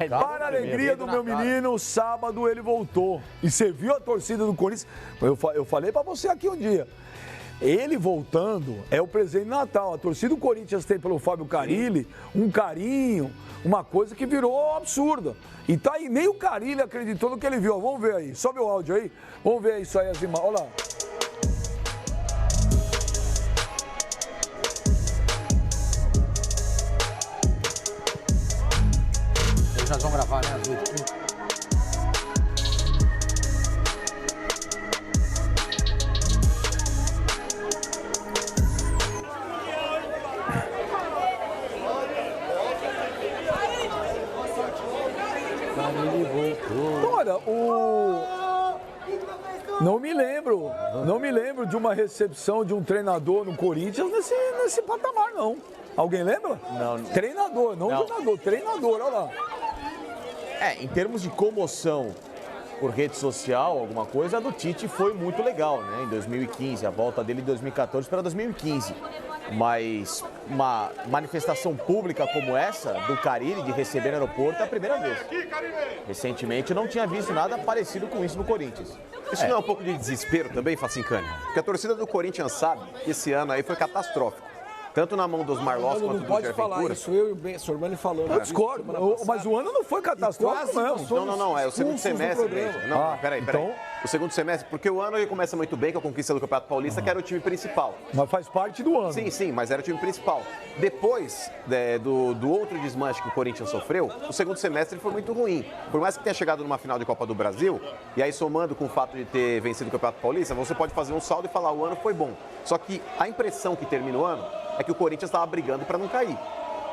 Para a alegria do meu menino, sábado ele voltou. E você viu a torcida do Corinthians? Eu falei pra você aqui um dia. Ele voltando é o presente de Natal. A torcida do Corinthians tem pelo Fábio Carille um carinho, uma coisa que virou absurda. E tá aí, nem o Carille acreditou no que ele viu. Vamos ver aí, sobe o áudio aí. Vamos ver isso aí, as imagens. Olha lá. Eles já vão gravar, né, as últimas. Olha, não me lembro de uma recepção de um treinador no Corinthians nesse patamar, não. Alguém lembra? Não. Treinador, não jogador, treinador, olha lá. Em termos de comoção por rede social, alguma coisa, a do Tite foi muito legal, né? Em 2015, a volta dele em 2014 para 2015. Mas uma manifestação pública como essa, do Carille, de receber no aeroporto, é a primeira vez. Recentemente não tinha visto nada parecido com isso no Corinthians. Isso não é um pouco de desespero também, Facincani? Porque a torcida do Corinthians sabe que esse ano aí foi catastrófico. Tanto na mão dos Marlos quanto do Jair Ventura. Não pode falar isso, eu e o Ben Sormani falando. Eu discordo, mas o ano não foi catastrófico mesmo. Não, é o segundo semestre. Não, peraí. Então... O segundo semestre, porque o ano ele começa muito bem com a conquista do Campeonato Paulista, que era o time principal. Mas faz parte do ano. Sim, mas era o time principal. Depois do outro desmanche que o Corinthians sofreu, o segundo semestre foi muito ruim. Por mais que tenha chegado numa final de Copa do Brasil, e aí somando com o fato de ter vencido o Campeonato Paulista, você pode fazer um saldo e falar o ano foi bom. Só que a impressão que terminou o ano é que o Corinthians estava brigando para não cair.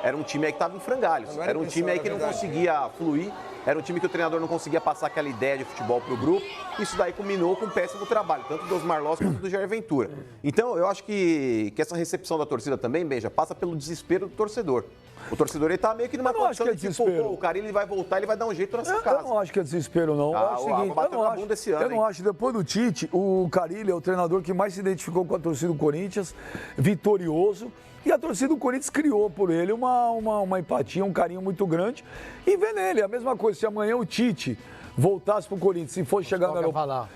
Era um time aí que estava em frangalhos. Era um time aí que não conseguia fluir. Era um time que o treinador não conseguia passar aquela ideia de futebol para o grupo. Isso daí culminou com um péssimo trabalho, tanto dos Marlos quanto do Jair Ventura. Então, eu acho que essa recepção da torcida também, Benja, passa pelo desespero do torcedor. O torcedor ele tá meio que numa condição de tipo, o cara ele vai voltar, ele vai dar um jeito nessa casa. Eu não acho que é desespero, não. Eu não acho. Depois do Tite, o Carille é o treinador que mais se identificou com a torcida do Corinthians, vitorioso. E a torcida do Corinthians criou por ele uma empatia, um carinho muito grande. E vê nele, a mesma coisa, se amanhã o Tite voltasse pro Corinthians e for chegar no aeroporto,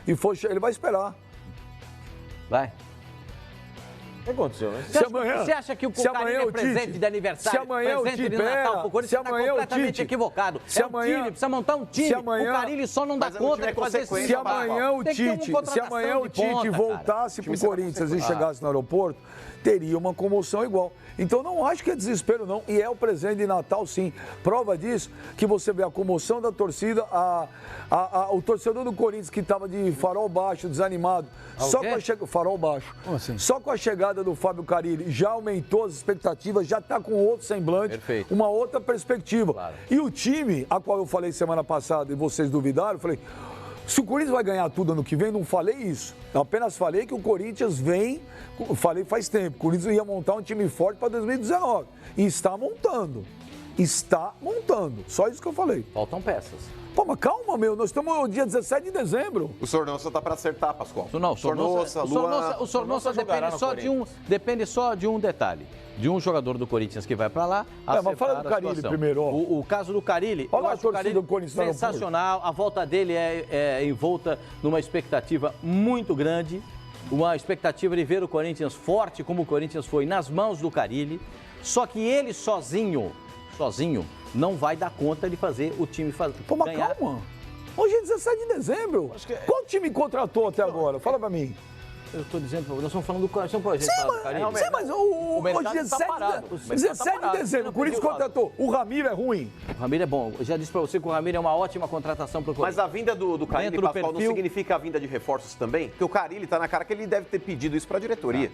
ele vai esperar. Vai. O que aconteceu, né? Você acha que o Carille é presente de aniversário, presente de Natal pro Corinthians? Você está completamente equivocado. É um time, precisa montar um time. O Carille só não dá conta de fazer isso. Se amanhã o Tite voltasse pro Corinthians e chegasse no aeroporto, teria uma comoção igual. Então não acho que é desespero, não. E é o presente de Natal, sim. Prova disso que você vê a comoção da torcida, o torcedor do Corinthians que estava de farol baixo, desanimado. Só com farol baixo. Como assim? Só com a chegada do Fábio Carille já aumentou as expectativas, já está com outro semblante, perfeito, uma outra perspectiva. Claro. E o time, a qual eu falei semana passada e vocês duvidaram, eu falei, se o Corinthians vai ganhar tudo ano que vem, não falei isso. Eu apenas falei que o Corinthians vem, falei faz tempo, o Corinthians ia montar um time forte para 2019. E está montando. Está montando. Só isso que eu falei. Faltam peças. Pô, mas calma, meu. Nós estamos no dia 17 de dezembro. O Sornosa tá para acertar, Pascoal. Não, o Sornosa depende só de um detalhe. De um jogador do Corinthians que vai para lá. Mas fala do Carille primeiro. Ó. O caso do Carille, olha lá a torcida do Corinthians sensacional. A volta dele é envolta numa expectativa muito grande. Uma expectativa de ver o Corinthians forte, como o Corinthians foi nas mãos do Carille. Só que ele sozinho, não vai dar conta de fazer o time Pô, mas ganhar. calma. Hoje é 17 de dezembro. Qual time contratou até agora? Fala pra mim. Eu estou dizendo, nós estamos falando do Corinthians. Sim, mas hoje 17 de dezembro, o Corinthians contratou. O Ramiro é ruim. O Ramiro é bom. Eu já disse para você que o Ramiro é uma ótima contratação para o Corinthians. Mas a vinda do Carille, Pascoal, não significa a vinda de reforços também? Porque o Carille está na cara que ele deve ter pedido isso para a diretoria.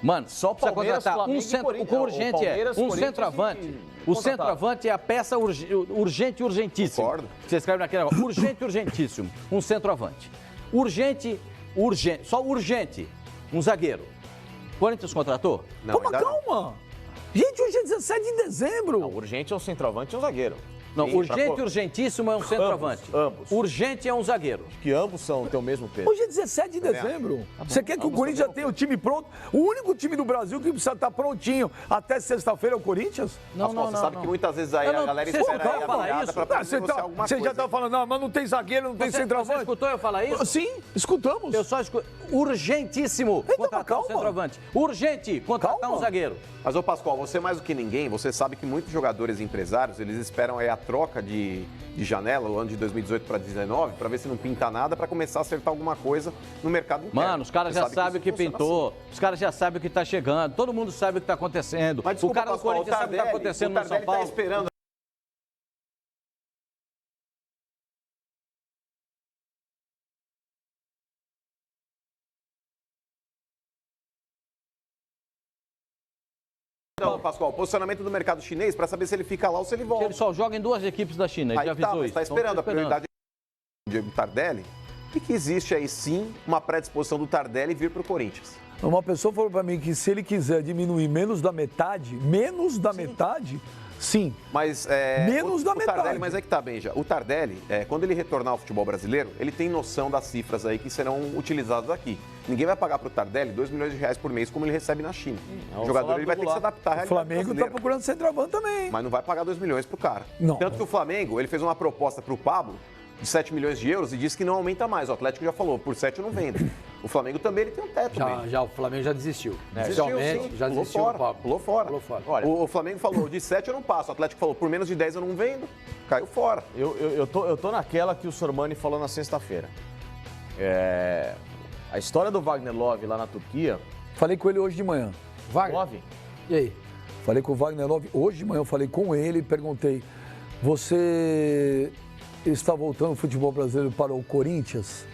Mano, só precisa contratar um centro. O que urgente um centroavante. O centroavante é a peça urgente e urgentíssima. Concordo. Você escreve naquele negócio. Urgente e urgentíssimo. Um centroavante. Urgente, só urgente. Um zagueiro. Corinthians contratou? Não, mas calma. Gente, hoje é 17 de dezembro. Não, urgente é um centroavante e um zagueiro. Não, Sim, urgente e urgentíssimo é um centroavante. ambos. Urgente é um zagueiro. Que ambos têm o mesmo peso. Hoje é 17 de dezembro. Você quer que o Corinthians já tenha o time pronto? O único time do Brasil que precisa estar prontinho até sexta-feira é o Corinthians? Você sabe que muitas vezes aí a galera espera aí a virada pra poder negociar alguma coisa. Você já tá falando, não, mas não tem zagueiro, não tem centroavante. Você escutou eu falar isso? Sim, escutamos. Eu só escuto. Urgentíssimo contratar calma. um centroavante. Urgente contratar Calma. um zagueiro. Mas, ô Pascoal, você mais do que ninguém, você sabe que muitos jogadores e empresários, eles esperam aí a troca de janela, o ano de 2018 para 2019, para ver se não pinta nada, para começar a acertar alguma coisa no mercado interno. Mano, os caras já sabem o que pintou, os caras já sabem o que tá chegando, todo mundo sabe o que tá acontecendo. Mas, desculpa, o cara do Pascoal, Corinthians sabe o que tá acontecendo no São Paulo. Tá esperando. Não, Pascoal, posicionamento do mercado chinês para saber se ele fica lá ou se ele volta. Ele só joga em 2 equipes da China, ele já avisou mas isso. está esperando a prioridade do Diego Tardelli e que existe aí sim uma predisposição do Tardelli vir para o Corinthians. Uma pessoa falou para mim que se ele quiser diminuir menos da metade, sim. Mas menos da metade. Tardelli, mas é que tá bem já. O Tardelli, quando ele retornar ao futebol brasileiro, ele tem noção das cifras aí que serão utilizadas aqui. Ninguém vai pagar para o Tardelli R$2 milhões por mês como ele recebe na China. O jogador ele vai ter que se adaptar à O realidade Flamengo brasileira. está procurando centroavante também. Mas não vai pagar R$2 milhões pro cara. Não. Tanto que o Flamengo, ele fez uma proposta pro Pablo de 7 milhões de euros e disse que não aumenta mais. O Atlético já falou, por 7 eu não vendo. O Flamengo também ele tem um teto. Já o Flamengo já desistiu. Desistiu, Oficialmente, sim. já Pulou desistiu. fora, pulou fora. Olha, O Flamengo falou, de 7 eu não passo. O Atlético falou, por menos de 10 eu não vendo. Caiu fora. Eu tô naquela que o Sormani falou na sexta-feira. A história do Wagner Love lá na Turquia. Falei com ele hoje de manhã. Wagner, Love? e aí? Falei com o Wagner Love hoje de manhã, eu falei com ele e perguntei: você está voltando o futebol brasileiro para o Corinthians?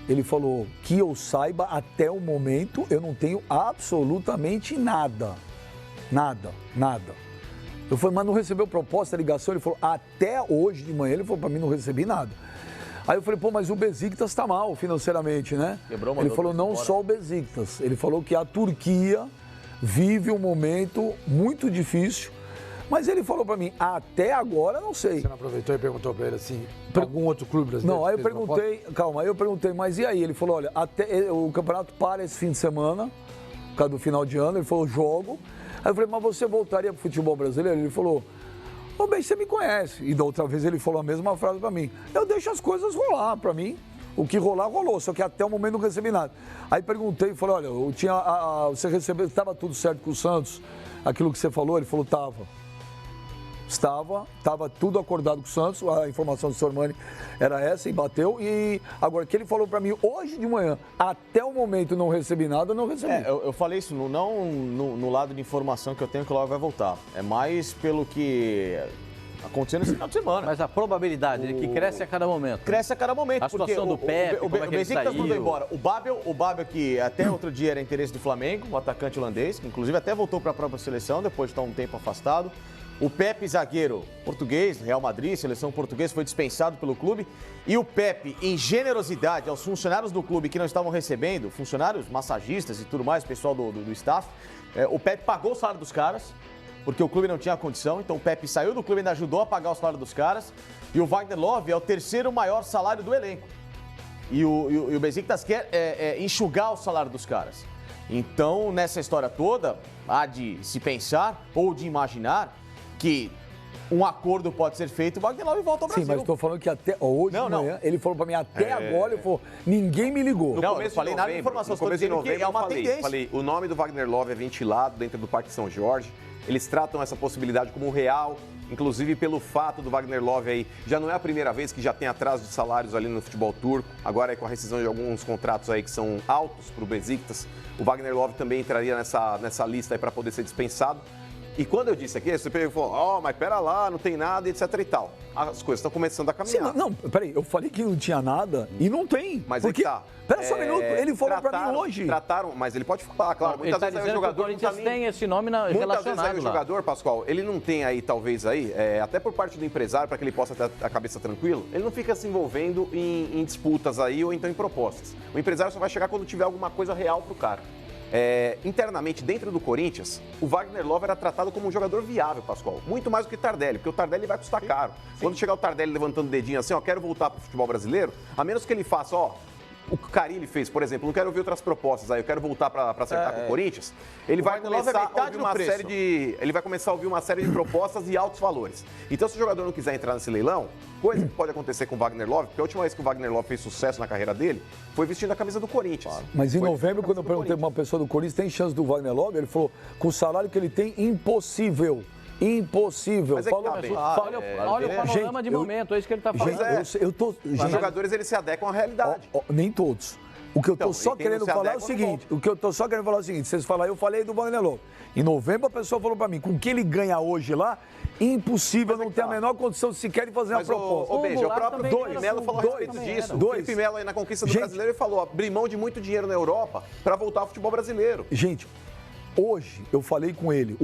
Ele falou: que eu saiba, até o momento eu não tenho absolutamente nada. Nada. Eu falei, mas não recebeu proposta, ligação? Ele falou, até hoje de manhã, ele falou, para mim não recebi nada. Aí eu falei, pô, mas o Besiktas está mal financeiramente, né? Quebrou, ele falou, não embora. só o Besiktas. Ele falou que a Turquia vive um momento muito difícil. Mas ele falou para mim, até agora não sei. Você não aproveitou e perguntou para ele assim, algum outro clube brasileiro? Não, aí eu fez uma perguntei, calma, aí eu perguntei, mas e aí? Ele falou, olha, até o campeonato para esse fim de semana, por causa do final de ano, ele falou, jogo. Aí eu falei, mas você voltaria pro futebol brasileiro? Ele falou, ô, bem, você me conhece. E da outra vez ele falou a mesma frase para mim, eu deixo as coisas rolar para mim. O que rolar, rolou, só que até o momento não recebi nada. Aí perguntei, falei, olha, eu tinha, você recebeu, estava tudo certo com o Santos? Aquilo que você falou? Ele falou, Estava tudo acordado com o Santos, a informação do Sormani era essa e bateu. E agora, que ele falou para mim hoje de manhã, até o momento não recebi nada, eu não recebi. Eu falei isso não no lado de informação que eu tenho que o Love vai voltar. É mais pelo que aconteceu nesse final de semana. Mas a probabilidade de que cresce a cada momento. Cresce a cada momento. A situação do Pepe, o como é que ele Besiktas saiu. mandou embora. O Babel, que até outro dia era interesse do Flamengo, o atacante holandês, que inclusive até voltou para a própria seleção, depois de estar um tempo afastado. O Pepe, zagueiro português, Real Madrid, seleção portuguesa, foi dispensado pelo clube. E o Pepe, em generosidade aos funcionários do clube que não estavam recebendo, funcionários, massagistas e tudo mais, pessoal do staff, o Pepe pagou o salário dos caras, porque o clube não tinha condição. Então o Pepe saiu do clube e ainda ajudou a pagar o salário dos caras. E o Wagner Love é o terceiro maior salário do elenco. E o Besiktas quer enxugar o salário dos caras. Então, nessa história toda, há de se pensar ou de imaginar que um acordo pode ser feito, o Wagner Love volta ao Brasil. Sim, mas estou falando que até hoje de manhã, ele falou para mim, até agora, ele falou, ninguém me ligou. Não, eu falei nada de informação, estou dizendo que é uma tendência. Falei, o nome do Wagner Love é ventilado dentro do Parque São Jorge, eles tratam essa possibilidade como real, inclusive pelo fato do Wagner Love aí, já não é a primeira vez que já tem atraso de salários ali no futebol turco, agora é com a rescisão de alguns contratos aí que são altos para o Besiktas, o Wagner Love também entraria nessa lista aí para poder ser dispensado. E quando eu disse aqui, você falou, mas pera lá, não tem nada, etc e tal. As coisas estão começando a caminhar. Sim, não, peraí, eu falei que não tinha nada e não tem. Mas porque, tá. Pera só um minuto, ele falou pra mim hoje. Trataram, mas ele pode falar, claro. Ele está dizendo que o Corinthians tem esse nome relacionado muitas vezes aí o lá. jogador, Pascoal, ele não tem aí, talvez aí, até por parte do empresário, para que ele possa ter a cabeça tranquila, ele não fica se envolvendo em disputas aí ou então em propostas. O empresário só vai chegar quando tiver alguma coisa real pro cara. internamente, dentro do Corinthians, o Wagner Love era tratado como um jogador viável, Pascoal. Muito mais do que o Tardelli, porque o Tardelli vai custar caro. Quando chegar o Tardelli levantando o dedinho assim, ó, quero voltar pro futebol brasileiro, a menos que ele faça, ó, o que o Carille fez, por exemplo, não quero ouvir outras propostas aí, eu quero voltar para acertar com o Corinthians, ele vai começar a ouvir uma série de propostas e altos valores. Então, se o jogador não quiser entrar nesse leilão, coisa que pode acontecer com o Wagner Love, porque a última vez que o Wagner Love fez sucesso na carreira dele foi vestindo a camisa do Corinthians. Mas em novembro, quando eu perguntei para uma pessoa do Corinthians, tem chance do Wagner Love? Ele falou, com o salário que ele tem, impossível. Impossível. Mas olha o panorama de momento, é isso que ele está falando. Os jogadores, eles se adequam à realidade. Nem todos. O que eu estou só querendo falar é o seguinte, vocês falaram, eu falei do Wagner Love. Em novembro a pessoa falou para mim, com o que ele ganha hoje lá, impossível, não tem a menor condição sequer de fazer uma proposta. O próprio Felipe Melo falou a respeito disso. O Felipe Melo aí na conquista do brasileiro, ele falou, abrir mão de muito dinheiro na Europa para voltar ao futebol brasileiro. Gente, hoje, eu falei com ele,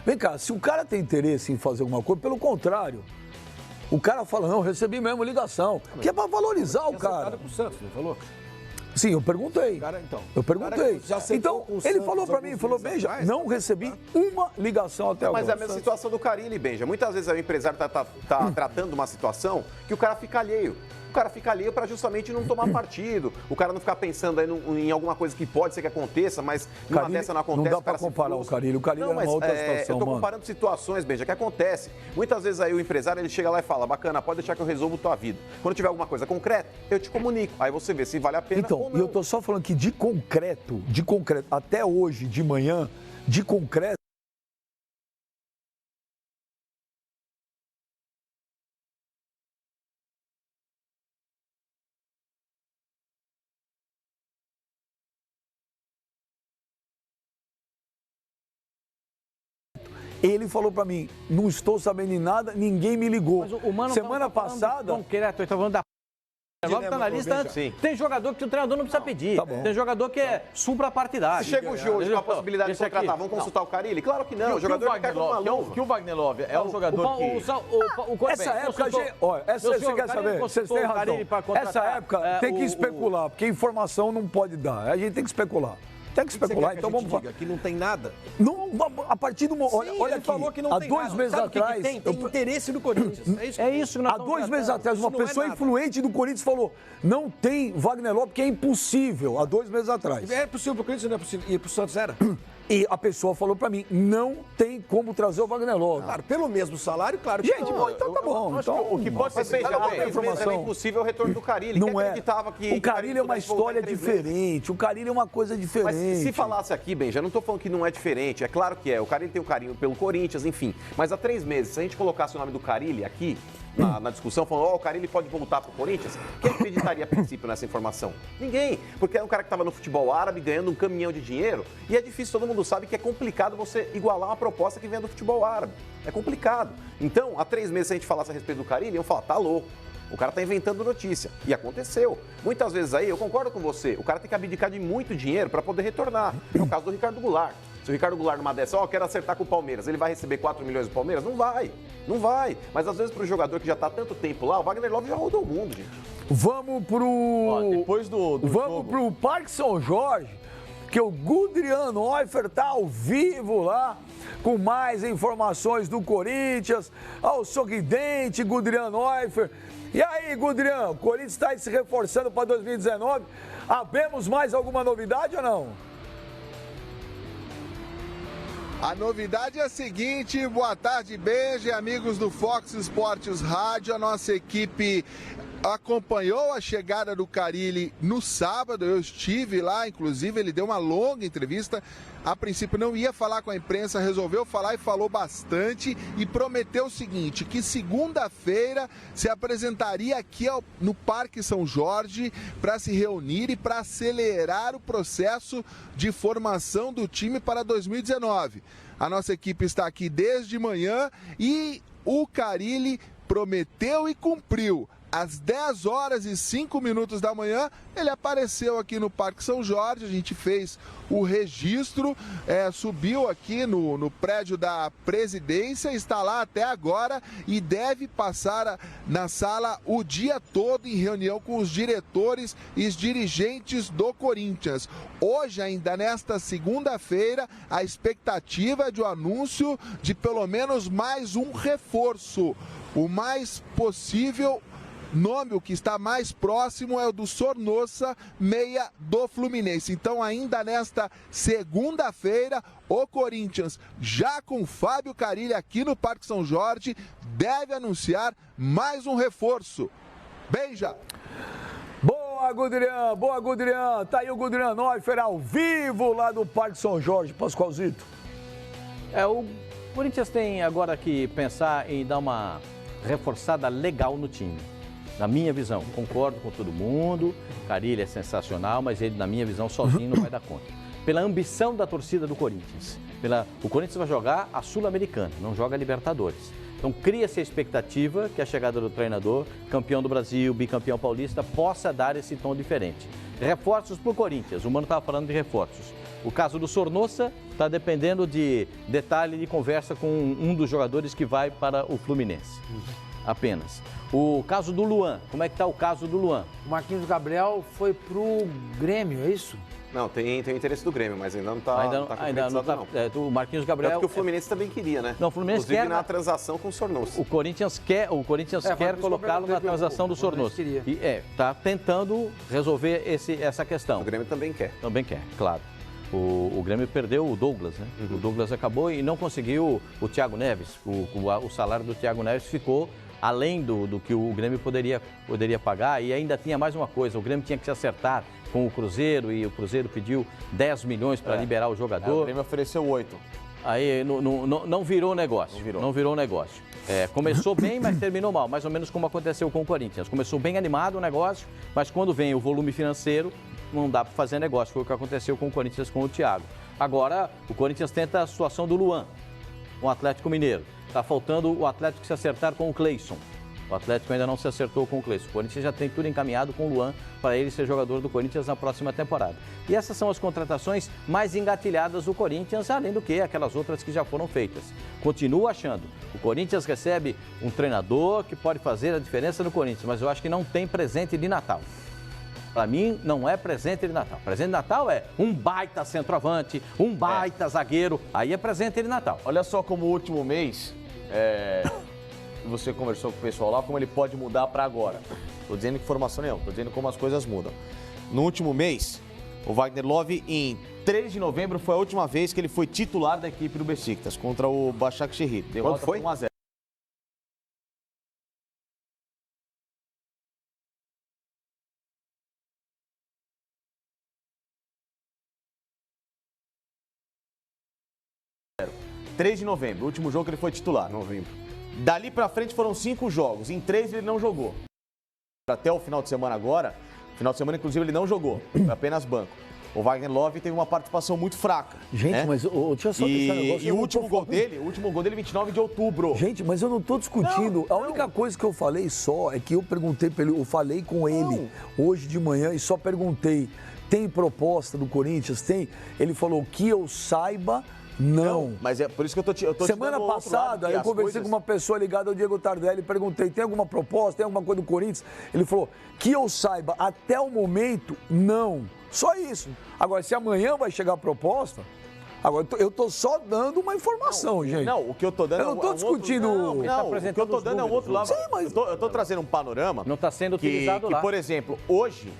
vem cá, se o cara tem interesse em fazer alguma coisa, pelo contrário, o cara fala, não, recebi mesmo ligação, que é pra valorizar o cara. Pro Santos, não falou? Sim, eu perguntei. Eu perguntei. Então, ele falou pra mim, Benja, não recebi uma ligação até agora. Mas é a mesma situação do Carille, Benja. Muitas vezes o empresário tá tratando uma situação que o cara fica alheio. O cara fica alheio para justamente não tomar partido. O cara não ficar pensando aí em alguma coisa que pode ser que aconteça, mas numa dessa não acontece. Não dá para comparar o Carille. O Carille é uma outra situação, eu tô comparando situações, Benja, que acontece. Muitas vezes aí o empresário, ele chega lá e fala, bacana, pode deixar que eu resolvo tua vida. Quando tiver alguma coisa concreta, eu te comunico. Aí você vê se vale a pena ou não. Então, eu tô só falando que de concreto, até hoje de manhã, de concreto, ele falou pra mim, não estou sabendo de nada, ninguém me ligou. Mas o Mano semana passada... Concreto, ele tá falando da... Logo tá na lista antes. Tem jogador que o treinador não precisa pedir. Tá bom. Tem jogador que é supra-partidário. Se chega o Gil hoje com a possibilidade de contratar, vamos consultar o Carille? Claro que não. O jogador quer como maluco. Que o Wagner Love é um jogador que... Essa época, você quer saber? Vocês têm razão. Essa época tem que especular, porque informação não pode dar. A gente tem que especular. Tem que especular, então vamos falar. Que não tem nada. Não, a partir do momento. Olha ele falou que não tem nada. Há 2 meses atrás. Tem interesse do Corinthians. É isso que nós Há 2 meses atrás, uma pessoa influente do Corinthians falou: não tem Wagner Love, porque é impossível. Há 2 meses atrás. É possível pro Corinthians, não é possível. E pro Santos era? E a pessoa falou pra mim, não tem como trazer o Wagner Love. Claro, pelo mesmo salário, claro que gente, não. Então tá bom. Então, o que pode ser feito é impossível o retorno do Carille. Não é. O Carille é uma história diferente. O Carille é uma coisa diferente. Mas se falasse aqui, bem, já não tô falando que não é diferente. É claro que é. O Carille tem um carinho pelo Corinthians, enfim. Mas há 3 meses, se a gente colocasse o nome do Carille aqui, na discussão, falando, o Carille pode voltar pro Corinthians, quem acreditaria a princípio nessa informação? Ninguém. Porque é um cara que estava no futebol árabe ganhando um caminhão de dinheiro e é difícil, todo mundo sabe que é complicado você igualar uma proposta que vem do futebol árabe. É complicado. Então, há 3 meses, se a gente falasse a respeito do Carille, iam falar, tá louco. O cara tá inventando notícia. E aconteceu. Muitas vezes aí, eu concordo com você, o cara tem que abdicar de muito dinheiro para poder retornar. É o caso do Ricardo Goulart. Se o Ricardo Goulart numa dessa, quero acertar com o Palmeiras, ele vai receber 4 milhões do Palmeiras? Não vai. Não vai. Mas às vezes pro jogador que já tá há tanto tempo lá, o Wagner Love já rodou o mundo, gente. Vamos pro... depois do Vamos pro Parque São Jorge, que o Gudrian Neufer tá ao vivo lá, com mais informações do Corinthians, ao sorridente Gudrian Neufer. E aí, Gudrian, o Corinthians está se reforçando para 2019. Havemos mais alguma novidade ou não? A novidade é a seguinte, boa tarde, Benja, amigos do Fox Sports Rádio. A nossa equipe acompanhou a chegada do Carille no sábado, eu estive lá, inclusive ele deu uma longa entrevista. A princípio não ia falar com a imprensa, resolveu falar e falou bastante e prometeu o seguinte, que segunda-feira se apresentaria aqui no Parque São Jorge para se reunir e para acelerar o processo de formação do time para 2019. A nossa equipe está aqui desde manhã e o Carille prometeu e cumpriu. às 10 horas e 5 minutos da manhã, ele apareceu aqui no Parque São Jorge, a gente fez o registro, subiu aqui no prédio da presidência, está lá até agora e deve passar na sala o dia todo em reunião com os diretores e os dirigentes do Corinthians. Hoje, ainda nesta segunda-feira, a expectativa é de um anúncio de pelo menos mais um reforço. O mais possível nome, o que está mais próximo, é o do Sornosa, meia do Fluminense. Então, ainda nesta segunda-feira, o Corinthians, já com Fábio Carille aqui no Parque São Jorge, deve anunciar mais um reforço. Beija! Boa, Gudrian. Tá aí o Gudrian Neufer ao vivo lá do Parque São Jorge. Pascoalzito. O Corinthians tem agora que pensar em dar uma reforçada legal no time. Na minha visão, concordo com todo mundo, Carille é sensacional, mas ele, na minha visão, sozinho não vai dar conta. Pela ambição da torcida do Corinthians, o Corinthians vai jogar a Sul-Americana, não joga a Libertadores. Então cria-se a expectativa que a chegada do treinador, campeão do Brasil, bicampeão paulista, possa dar esse tom diferente. Reforços para o Corinthians, o Mano estava falando de reforços. O caso do Sornosa está dependendo de detalhe de conversa com um dos jogadores que vai para o Fluminense. Apenas. O caso do Luan, como é que está o caso do Luan? O Marquinhos Gabriel foi pro Grêmio, é isso? Não, tem o interesse do Grêmio, mas ainda não está concretizado, não. O Marquinhos Gabriel... Tanto que o Fluminense também queria, né? Não, o Fluminense inclusive quer... na transação com o Sornosa. O Corinthians quer colocá-lo na transação do Sornosa. E está tentando resolver essa questão. O Grêmio também quer. Também quer, claro. O Grêmio perdeu o Douglas, né? O Douglas acabou e não conseguiu o Thiago Neves. O salário do Thiago Neves ficou além do que o Grêmio poderia pagar. E ainda tinha mais uma coisa, o Grêmio tinha que se acertar com o Cruzeiro e o Cruzeiro pediu 10 milhões para liberar o jogador. O Grêmio ofereceu 8. Aí não virou negócio. Não virou negócio. Começou bem, mas terminou mal, mais ou menos como aconteceu com o Corinthians. Começou bem animado o negócio, mas quando vem o volume financeiro, não dá para fazer negócio. Foi o que aconteceu com o Corinthians com o Thiago. Agora, o Corinthians tenta a situação do Luan, um Atlético Mineiro. Está faltando o Atlético se acertar com o Cleison. O Atlético ainda não se acertou com o Cleison. O Corinthians já tem tudo encaminhado com o Luan para ele ser jogador do Corinthians na próxima temporada. E essas são as contratações mais engatilhadas do Corinthians, além do que aquelas outras que já foram feitas. Continuo achando, o Corinthians recebe um treinador que pode fazer a diferença no Corinthians, mas eu acho que não tem presente de Natal. Para mim, não é presente de Natal. Presente de Natal é um baita centroavante, um baita zagueiro. Aí é presente de Natal. Olha só como o último mês, você conversou com o pessoal lá, como ele pode mudar para agora. Estou dizendo informação nenhuma, estou dizendo como as coisas mudam. No último mês, o Wagner Love, em 3 de novembro, foi a última vez que ele foi titular da equipe do Besiktas contra o Başakşehir. Quando foi? 1-0. de novembro, o último jogo que ele foi titular. Novembro. Dali pra frente foram 5 jogos, em 3 ele não jogou. Até o final de semana agora, final de semana inclusive ele não jogou, foi apenas banco. O Wagner Love teve uma participação muito fraca. Gente, né? mas deixa eu só deixar um negócio. E o último gol dele, 29 de outubro. Gente, mas eu não tô discutindo. A única coisa que eu falei só é que eu perguntei pra ele, eu falei com ele hoje de manhã e só perguntei, tem proposta do Corinthians? Tem? Ele falou, que eu saiba, não. Mas é por isso que eu tô Semana passada, eu conversei com uma pessoa ligada ao Diego Tardelli e perguntei, tem alguma proposta, tem alguma coisa do Corinthians? Ele falou, que eu saiba, até o momento, não. Só isso. Agora, se amanhã vai chegar a proposta, agora eu tô só dando uma informação, gente. Não, o que eu tô dando eu não tô discutindo. O que eu tô dando é um outro lado. Sim, mas... eu tô trazendo um panorama. Não está sendo utilizado lá. Que, por exemplo, hoje,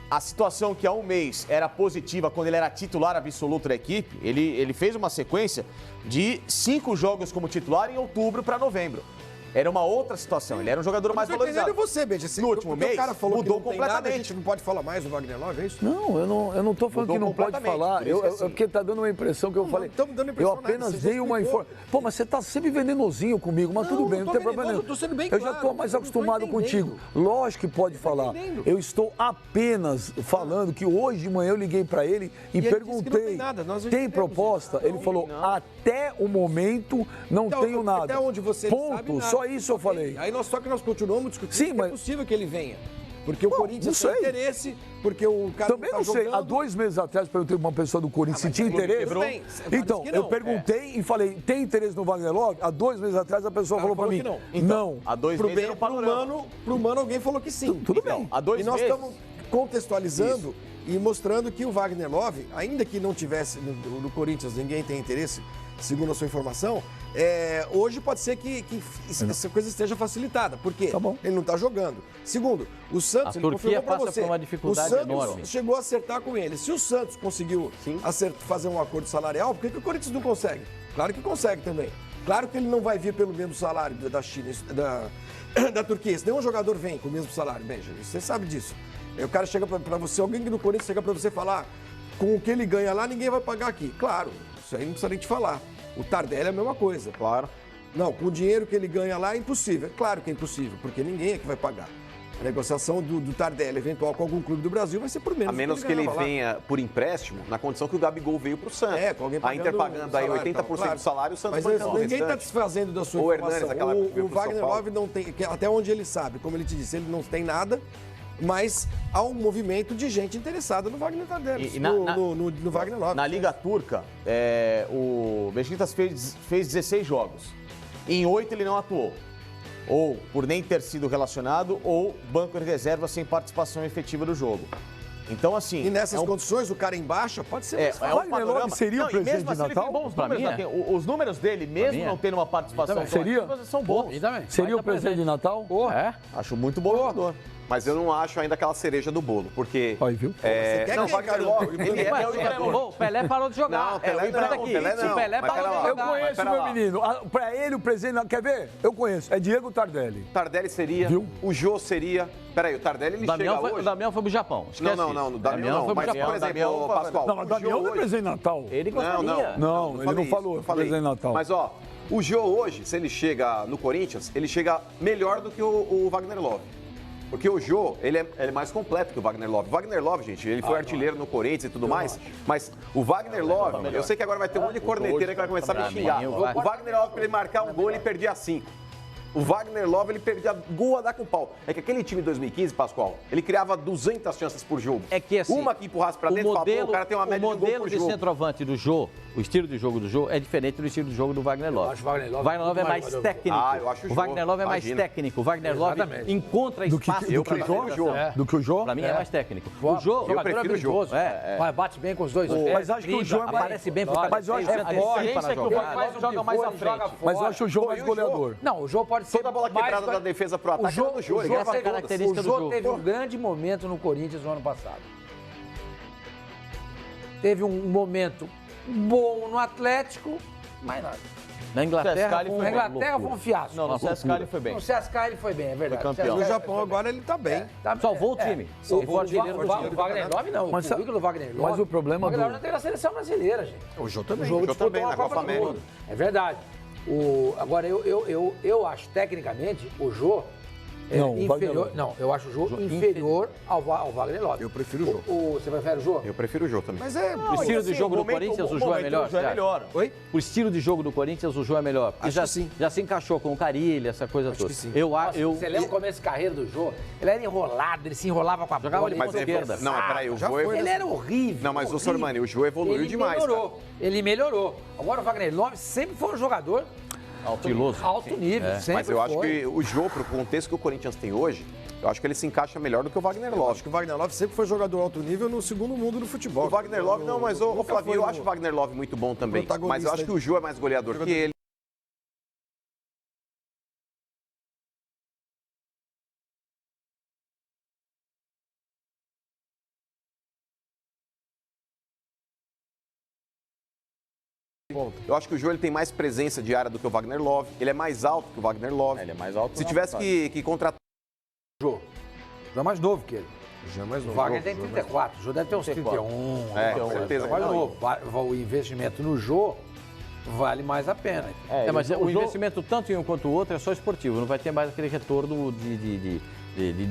a situação que há um mês era positiva quando ele era titular absoluto da equipe, ele fez uma sequência de 5 jogos como titular em outubro para novembro. Era uma outra situação, ele era um jogador mais valorizado. Você, Benja, no último mês, o cara falou mudou que não completamente. Nada, a gente não pode falar mais do Wagner Love, é isso? Não, eu não tô falando que não pode falar. Porque tá dando uma impressão que eu falei. Não dando impressão eu apenas dei uma informação. Pô, mas você tá sempre venenosinho comigo, mas tudo bem, não tem problema nenhum. Eu tô sendo bem Eu já tô mais acostumado contigo. Lógico que pode falar. Eu estou apenas falando que hoje de manhã eu liguei pra ele e perguntei, tem proposta? Ele falou, até o momento não tenho nada. Até onde você ponto, sabe nada. Só isso eu falei. Só que nós continuamos discutindo Sim, que mas- é possível que ele venha. Porque o Corinthians não tem sei. interesse, porque o cara Também tá não sei. jogando. Há 2 meses atrás, perguntei pra uma pessoa do Corinthians se tinha interesse. quebrou. Tem. Então, Parece que não. eu perguntei e falei, tem interesse no Wagner Love? Há 2 meses atrás, a pessoa falou pra falou mim, que não. não. Há 2 Pro meses bem, era um pro panorama. humano, alguém falou que sim. Tudo Então, bem. Há 2 E nós meses. estamos contextualizando e mostrando que o Wagner Love, ainda que não tivesse no Corinthians, ninguém tem interesse, segundo a sua informação, hoje pode ser que essa coisa esteja facilitada, porque Tá bom. ele não está jogando. Segundo, o Santos, A ele Turquia confirmou pra passa você, por uma dificuldade o Santos enorme. chegou a acertar com ele. Se o Santos conseguiu fazer um acordo salarial, por que o Corinthians não consegue? Claro que consegue também. Claro que ele não vai vir pelo mesmo salário da China, da Turquia. Se nenhum jogador vem com o mesmo salário, Benjamin, você sabe disso. Aí o cara chega pra você, alguém do Corinthians chega pra você falar, com o que ele ganha lá, ninguém vai pagar aqui. Claro, isso aí não precisa nem te falar. O Tardelli é a mesma coisa. Claro. Não, com o dinheiro que ele ganha lá é impossível. É claro que é impossível, porque ninguém é que vai pagar. A negociação do Tardelli, eventual com algum clube do Brasil, vai ser por menos. A menos que ele ganhava lá. venha por empréstimo, na condição que o Gabigol veio pro Santos. Com alguém A Inter pagando pagando o aí salário, 80% então, claro. do salário, o Santos Mas bancando o ninguém está restante. desfazendo da sua Ou informação. Hernanes, aquela época que veio O pro São Wagner Paulo. Love não tem, até onde ele sabe, como ele te disse, ele não tem nada, mas há um movimento de gente interessada no Wagner Tardelli, E no Wagner Love. Na Liga Turca, o Beşiktaş fez 16 jogos. Em 8 ele não atuou. Ou por nem ter sido relacionado, ou banco de reserva sem participação efetiva do jogo. Então, assim. E nessas é um- condições, o cara embaixo pode ser mais É fácil. um Wagner panorama. Love seria o Não, e presente mesmo assim, de ele tem Natal? bons Pra números. mim, né? Os números dele, mesmo mim, não tendo uma participação tão Seria? ativa, são bons. E também. Seria o Vai dar presente de Natal? É? Acho muito bom jogador. Mas eu não acho ainda aquela cereja do bolo, porque... Aí, viu? Você quer não, quem, Wagner cara? Love, ele é Ué, o jogador. o Pelé parou de jogar. Não, Pelé lembrando não, aqui, Pelé não. o Pelé Mas parou pera de lá. Eu jogar. conheço pera meu lá. menino. Pra ele, o presente... Quer ver? Eu conheço. É Diego Tardelli. Tardelli seria, Viu? o Jô seria... Peraí, o Tardelli ele Damião chega foi, hoje... o Damião foi pro Japão. Esquece Não, isso. o Damião não. foi pro Mas, Japão. por exemplo, Damião, o Pascoal... Não, mas o Damião Jô não é hoje- presente de Natal. Ele Não, gostaria. Não, ele falei não falou, isso, eu falei. presente de Natal. Mas, ó, o Jô hoje, se ele chega no Corinthians, ele chega melhor do que o Wagner Love. Porque o Jô, ele é mais completo que o Wagner Love. O Wagner Love, gente, ele foi artilheiro no Corinthians e tudo mais, mas o Wagner Love, eu sei que agora vai ter um monte de corneteira que vai começar a me xingar. O Wagner Love, pra ele marcar um gol, ele perdia 5. O Wagner Love, ele perdia gol a dar com pau. É que aquele time de 2015, Pascoal, ele criava 200 chances por jogo. É que assim, uma que empurrasse pra dentro, o cara tem uma média o de gol modelo por de jogo. centroavante do Jô, o estilo de jogo do Jô é diferente do estilo de jogo do Wagner Love. acho o Wagner Love Wagner Love é muito mais mais jogador. técnico. Ah, eu acho o o Jô, Wagner Love é mais imagina. técnico. O Wagner Love Exatamente. encontra Do que, espaço do que o pra Jô? finalização. Do que o Jô? Pra mim é mais técnico. O Jô, Jogador prefiro o Jô. habilidoso. Vai, bate bem com os dois pés. Mas acho que o Jô é mais... aparece bem pro Mas eu acho cabeceio, que tem forte, antecipar na é que o jogada. Wagner Love joga mais à frente. Mas eu acho o Jô mais e o goleador. Não, o Jô pode ser Toda a bola mais quebrada da defesa pro ataque era do Jô, ele Jô ganhava teve- todas. característica o do Jô Jô. teve um grande momento no Corinthians no ano passado. Teve um momento bom no Atlético, mas nada. Na Inglaterra, CSKA foi Na uma Inglaterra foi um loucura. fiasco. Não, no CSKA ele foi bem. No CSKA ele foi bem, é verdade. Foi campeão. No CSKA Japão agora ele tá bem. Salvou o time. O, E foi artilheiro do time. o Wagner Love não, Mas o currículo do Wagner Love. mas o problema o Wagner Love do- já tem na seleção brasileira, gente. O Jô também. O jogo Jô disputou também, a na Copa do América. Mundo. É verdade. Agora, eu acho, tecnicamente, o Jô é Não, o Wagner inferior. Love. Não, eu acho o Jô inferior ao Wagner Love. Eu prefiro o Jô. Você prefere o Jô? Eu prefiro o Jô também. Mas é... O estilo de jogo do Corinthians, o Jô é melhor? O Jô é você acha? melhor. Oi? O estilo de jogo do Corinthians, o Jô é melhor. Porque Acho que sim. já se encaixou com o Carilli, essa coisa toda. que sim. Você lembra o começo de carreira do Jô? Ele era enrolado, ele se enrolava com a Jogava bola. de ele ponta esquerda. Não, mas peraí, o Jô Ele evoluiu. era horrível. Não, mas o horrível. Sormani, o Jô evoluiu Ele demais, melhorou. Ele melhorou. Agora o Wagner Love sempre foi um jogador Altiloso. alto nível. Sempre Mas eu acho foi. que o Jô, pro contexto que o Corinthians tem hoje, eu acho que ele se encaixa melhor do que o Wagner Eu Love. acho que o Wagner Love sempre foi jogador alto nível no segundo mundo do futebol. O Wagner Love, não, mas o Nunca Flavio, foi eu no- acho o Wagner Love muito bom também. Mas eu protagonista acho que o Jô é mais goleador que ele. Eu acho que o Jô ele tem mais presença de área do que o Wagner Love. Ele é mais alto que o Wagner Love. Ele é mais alto. Se tivesse que contratar. Jô. Jô é mais novo que ele. Já mais O novo. Wagner tem 34, o Jô deve ter uns 31. com certeza. É mais Não, novo. O investimento no Jô vale mais a pena. Mas o investimento tanto em um quanto o outro é só esportivo, não vai ter mais aquele retorno de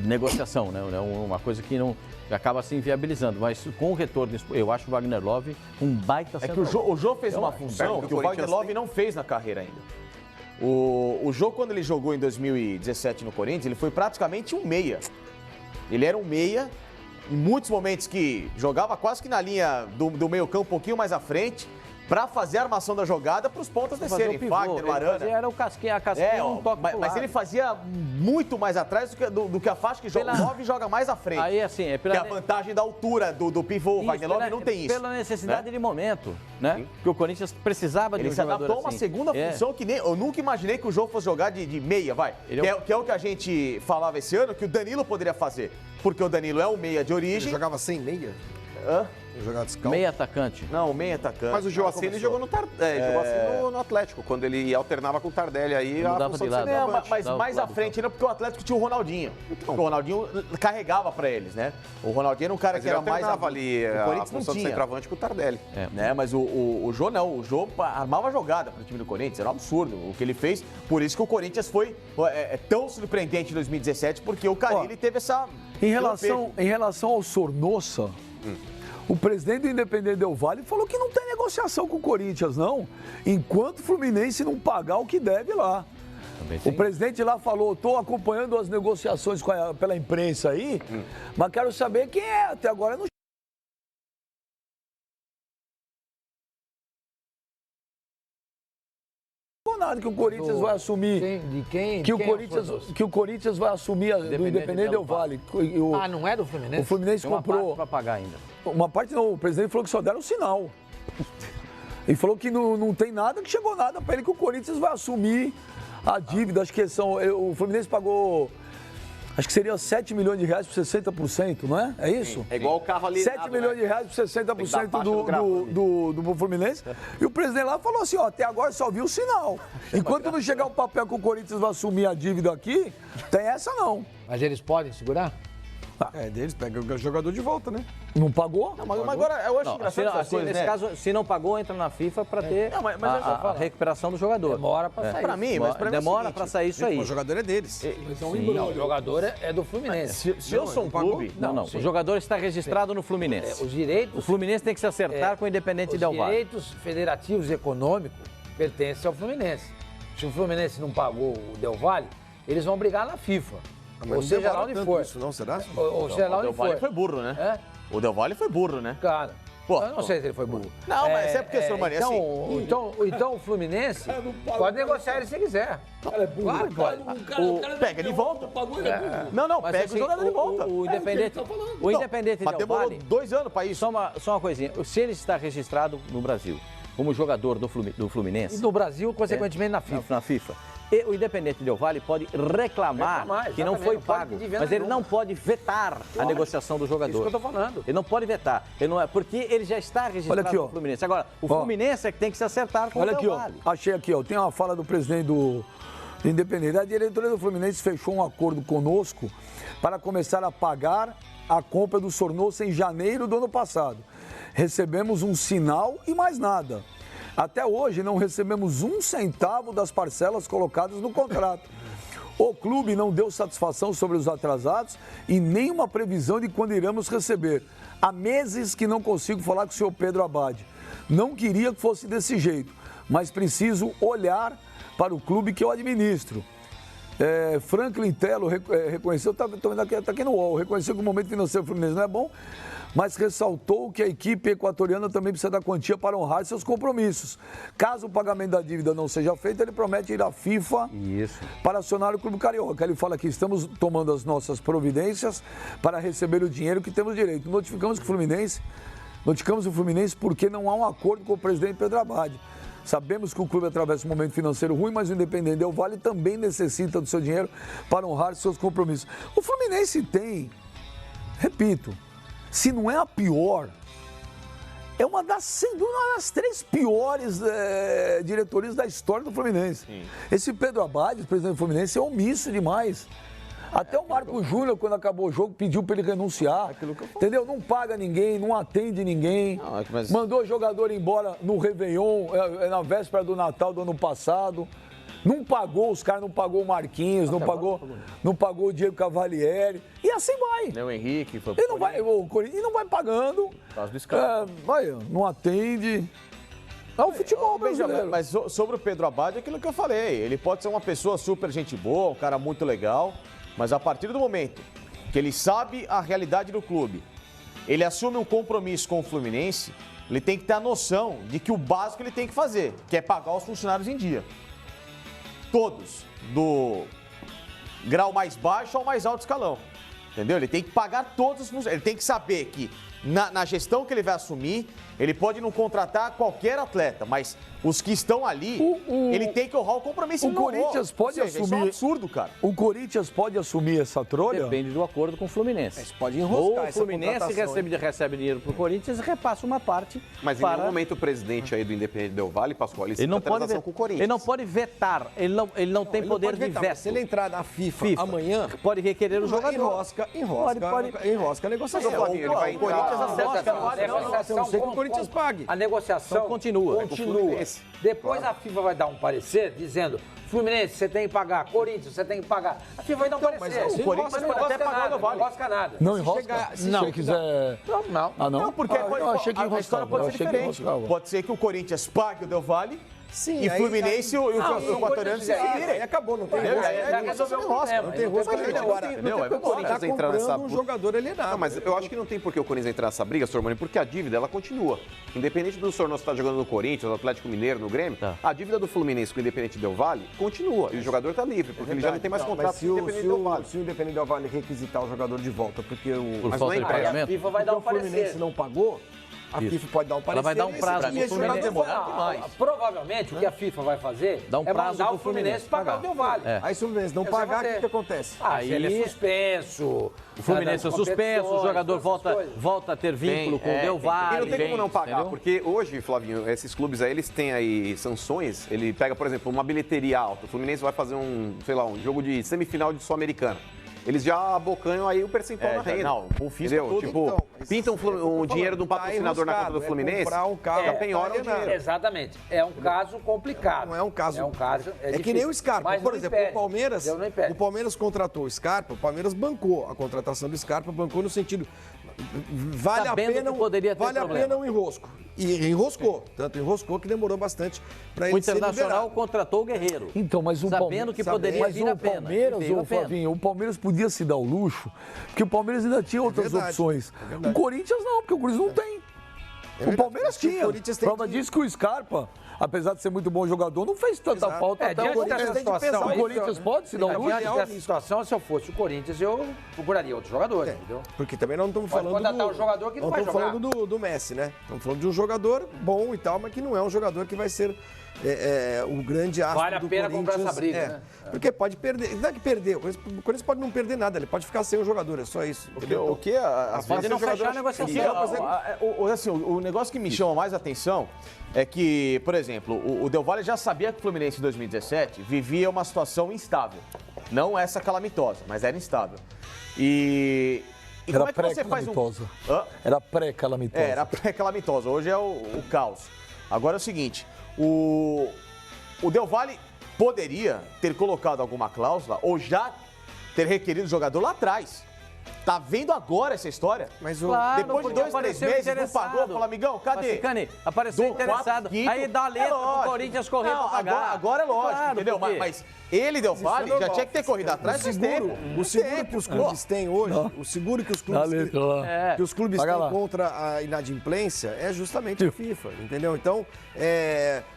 negociação, né? É uma coisa que não acaba se inviabilizando. Mas com o retorno, eu acho o Wagner Love um baita É que centroavante. o Jô fez uma função perto do que o Wagner Corinthians Love tem. não fez na carreira ainda. O Jô, quando ele jogou em 2017 no Corinthians, ele foi praticamente um meia. Ele era um meia, em muitos momentos que jogava quase que na linha do meio campo, um pouquinho mais à frente, para fazer a armação da jogada para os pontas descerem. Fagner, o Arana. Era o casquinha, um toque pro mas lado. ele fazia muito mais atrás do que a faixa que joga. O 9 joga mais à frente. Aí, assim, que é a vantagem da altura do pivô. O Wagner Love não tem isso. Pela necessidade, né? de momento, né? Sim. Que o Corinthians precisava de ele um se jogador adaptou a uma assim. segunda função que eu nunca imaginei que o jogo fosse jogar de meia, vai. Que é o que a gente falava esse ano, que o Danilo poderia fazer. Porque o Danilo é um meia de origem. Ele jogava sem meia? Hã? Jogava descalço? Meia atacante. Não, meia atacante. Mas o Joacim ele jogou jogou assim no Atlético, quando ele alternava com o Tardelli aí, a Mudava função de de lado. centroavante. Mas mais à frente ainda porque o Atlético tinha o Ronaldinho. O Ronaldinho carregava pra eles, né? O Ronaldinho era um cara Mas que ele era mais alternava ali o a Corinthians função não de tinha. centroavante com o Tardelli. Né? Mas o Jô não, o Jô armava jogada pro time do Corinthians, era um absurdo o que ele fez, por isso que o Corinthians foi tão surpreendente em 2017, porque o Carille teve essa... Em relação ao Sornosa, o presidente do Independente Del Valle falou que não tem negociação com o Corinthians, não, enquanto o Fluminense não pagar o que deve lá. O presidente lá falou, estou acompanhando as negociações pela imprensa aí, mas quero saber quem é, até agora não nada que o Corinthians vai assumir. De quem? Que o Corinthians vai assumir do Independente Del Valle. Não é do Fluminense? O Fluminense Tem uma comprou. parte para pagar ainda. Uma parte não, o presidente falou que só deram um sinal. Ele falou que não tem nada, que chegou nada para ele, que o Corinthians vai assumir a dívida. Acho que o Fluminense pagou, acho que seria 7 milhões de reais por 60%, não é? É isso? É igual o carro ali. 7 milhões de reais por 60% do Fluminense. E o presidente lá falou assim, ó, até agora só viu o sinal. Enquanto não chegar o papel que o Corinthians vai assumir a dívida aqui, tem essa não. Mas eles podem segurar? É deles, pega o jogador de volta, né? Não pagou? Não, mas agora eu acho engraçado essas coisas, nesse né? caso, se não pagou, entra na FIFA para ter a recuperação do jogador. Demora para sair. Pra mim, mas pra mim é o demora seguinte, para sair isso aí. O jogador é deles. Não, o jogador é do Fluminense. Se eu sou um clube... Não. O jogador está registrado no Fluminense. Os direitos... O Fluminense tem que se acertar com o Independente Del Valle. Os direitos federativos e econômicos pertencem ao Fluminense. Se o Fluminense não pagou o Del Valle, eles vão brigar na FIFA. Ou seja, lá onde for. Isso não, será? Ou seja, lá O Del onde Valle for. foi burro, né? O Del Valle foi burro, né? Cara, Pô, eu não sei se ele foi burro. Não, mas é porque, senhor Maria, Então o Fluminense pode negociar ele se quiser. Cara, Claro, pode. Pega de volta. Não, Mas, pega assim, o jogador de volta. O Independente Mas Del demorou Valle... 2 anos pra isso. Só uma coisinha. Se ele está registrado no Brasil como jogador do Fluminense... E no Brasil, consequentemente, na FIFA. Na FIFA. E o Independente Del Valle pode reclamar que não foi pago, mas ele não pode vetar a negociação do jogador. Isso que eu tô falando. Ele não pode vetar. Ele não é, porque ele já está registrado no Fluminense. Agora, o Fluminense é que tem que se acertar com o Del Valle. Achei aqui, ó. Tem uma fala do presidente do Independente. A diretoria do Fluminense fechou um acordo conosco para começar a pagar a compra do Sornosa em janeiro do ano passado. Recebemos um sinal e mais nada. Até hoje não recebemos um centavo das parcelas colocadas no contrato. O clube não deu satisfação sobre os atrasados e nenhuma previsão de quando iremos receber. Há meses que não consigo falar com o senhor Pedro Abad. Não queria que fosse desse jeito, mas preciso olhar para o clube que eu administro. Franklin Telo reconheceu, está aqui no UOL, reconheceu que o momento financeiro do Fluminense não é bom, mas ressaltou que a equipe equatoriana também precisa da quantia para honrar seus compromissos. Caso o pagamento da dívida não seja feito, ele promete ir à FIFA para acionar o Clube Carioca. Ele fala que estamos tomando as nossas providências para receber o dinheiro que temos direito. Notificamos o Fluminense porque não há um acordo com o presidente Pedro Abad. Sabemos que o clube atravessa um momento financeiro ruim, mas o Independente Del Valle também necessita do seu dinheiro para honrar seus compromissos. O Fluminense tem, repito, se não é a pior, é uma das 3 piores diretorias da história do Fluminense. Sim. Esse Pedro Abad, o presidente do Fluminense, é omisso demais. Até o Marco Júnior, quando acabou o jogo, pediu para ele renunciar. Entendeu? Não paga ninguém, não atende ninguém. Mandou o jogador embora no Réveillon, na véspera do Natal do ano passado. Não pagou, os caras não pagou o Marquinhos, não pagou o Diego Cavalieri. E assim vai. O Henrique foi o Corinthians não vai pagando. Não atende. É o futebol brasileiro. Mas sobre o Pedro Abad, é aquilo que eu falei. Ele pode ser uma pessoa super gente boa, um cara muito legal, mas a partir do momento que ele sabe a realidade do clube, ele assume um compromisso com o Fluminense, ele tem que ter a noção de que o básico ele tem que fazer, que é pagar os funcionários em dia. Todos, do grau mais baixo ao mais alto escalão. Entendeu? Ele tem que pagar todos os funcionários. Ele tem que saber que na gestão que ele vai assumir, ele pode não contratar qualquer atleta, mas os que estão ali, ele tem que honrar o compromisso. O Corinthians pode assumir. Isso é um absurdo, cara. O Corinthians pode assumir essa trolha? Depende do acordo com o Fluminense. Mas pode enroscar o essa Fluminense contratação, recebe dinheiro pro Corinthians e repassa uma parte. Mas em nenhum momento o presidente aí do Independente Del Valle, Pascoal, ele não pode transação com o Corinthians. Ele não pode vetar, ele não tem Ele poder não pode de vetar, veto. mas se ele entrar na FIFA amanhã, pode requerer o jogador. enrosca a negociação. Flavinho, ele vai O Corinthians entrar. a não ser que o Corinthians pague. A negociação Então continua. Depois a FIFA vai dar um parecer dizendo: Fluminense, você tem que pagar. Corinthians, você tem que pagar. A FIFA vai dar um parecer. mas o Corinthians não pode até pagar nada, no Vale. Não enrosca nada. Não enrosca? chegar- se Se ele chegar- quiser... Não. Ah, não? Não, porque eu achei que a história pode ser diferente. enroscava. Pode ser que o Corinthians pague o Del Valle Sim, e aí- Fluminense e o equatoriano se Aí virem. acabou, não tem Entendeu? enrosca. Aí resolveu o rosto. Não tem enrosca. Agora, Entendeu? Aí o tá Corinthians entrar nessa... comprando um jogador alienado. Não, mas eu acho que não tem por que o Corinthians entrar nessa briga, Sormani, porque a dívida, ela continua. Independente do Sornoso estar jogando no Corinthians, no Atlético Mineiro, no Grêmio, a dívida do Fluminense com o Independente Del Valle continua. E o jogador está livre, porque ele já não tem mais contrato Mas com o Independente Del Valle. se o Independente Del Valle requisitar o jogador de volta, porque o Por Mas falta não de é Aí a pagamento. FIFA vai dar um o Fluminense parecer. não pagou, a FIFA pode dar um parecer. vai dar um prazo e esse pro Fluminense. jogador Demorar demais. Provavelmente o que a FIFA vai fazer Dá um é prazo mandar pro o Fluminense Fluminense pagar o pagar. Del Valle. Aí se o Fluminense não Esse pagar, vai o que, ser. que acontece? Se ele é suspenso. O Fluminense é suspenso, o jogador volta a ter vínculo com o Del E Valle. não tem como não pagar, entendeu? porque hoje, Flavinho, esses clubes aí, eles têm aí sanções. Ele pega, por exemplo, uma bilheteria alta. O Fluminense vai fazer um jogo de semifinal de Sul-Americana. Eles já abocanham aí o percentual na renda. Não, confisca entendeu? tudo. Tipo, Então, pintam um dinheiro de um patrocinador na conta do Fluminense, comprar um carro, já penhora o dinheiro. Exatamente. É um caso complicado. Não é um caso. É um caso. É que difícil. nem o Scarpa. Mas Por não exemplo, impede. o Palmeiras. Deus não impede. O Palmeiras contratou o Scarpa, o Palmeiras bancou a contratação do Scarpa, bancou no sentido. Vale a Sabendo pena, que poderia ter vale a problema. pena um enrosco. E enroscou. Tanto enroscou que demorou bastante para O ele ser Internacional liberado. contratou o Guerreiro. Então, mas o Sabendo que poderia mas vir a o pena. Palmeiras, Veio a ô pena. Flavinho, o Palmeiras podia se dar o luxo, porque o Palmeiras ainda tinha outras verdade, opções. é verdade. O Corinthians não, porque o Corinthians não tem. O verdade, Palmeiras mas que o tinha. Corinthians tem Prova que- disso que o Scarpa, apesar de ser muito bom jogador, não fez tanta Exato. falta até o diante Corinthians. dessa tem que situação pensar, aí, O Corinthians pode se dar o luxo? Diante real dessa nisso. situação, se eu fosse o Corinthians, eu procuraria outro jogador, entendeu? Porque também nós não estamos Pode falando contratar um jogador que não vai estamos jogar. falando do Messi, né? Estamos falando de um jogador bom e tal, mas que não é um jogador que vai ser o grande astro Vale a do pena comprar Corinthians. essa briga, né? Porque pode perder. Não é que perder. O Corinthians pode não perder nada. Ele pode ficar sem o jogador. É só isso. Entendeu? O que às Pode vezes não o jogador... fechar a negociação. Assim, o negócio que me chama mais atenção é que, por exemplo, o Del Valle já sabia que o Fluminense em 2017 vivia uma situação instável. Não essa calamitosa, mas era instável. E Era como é que você faz pré-calamitosa. Hã? Era pré-calamitosa. Era pré-calamitosa. Hoje é o caos. Agora é o seguinte, o Del Valle poderia ter colocado alguma cláusula ou já ter requerido o jogador lá atrás. Tá vendo agora essa história? Mas o. Claro, Depois de porque 2, 3 apareceu meses, não interessado. pagou, fala, amigão, cadê? Cicane, apareceu Dou interessado. 4 quinto. Aí dá a letra pro lógico. Corinthians correr Não, pra pagar. agora é lógico, Claro, entendeu? por quê? Mas ele, Del Valle, já normal. tinha que ter corrido atrás faz tempo. O seguro que os clubes têm hoje, o seguro que os clubes, Dá a letra lá. É. que os clubes Paga têm lá. contra a inadimplência é justamente a FIFA, entendeu? Então,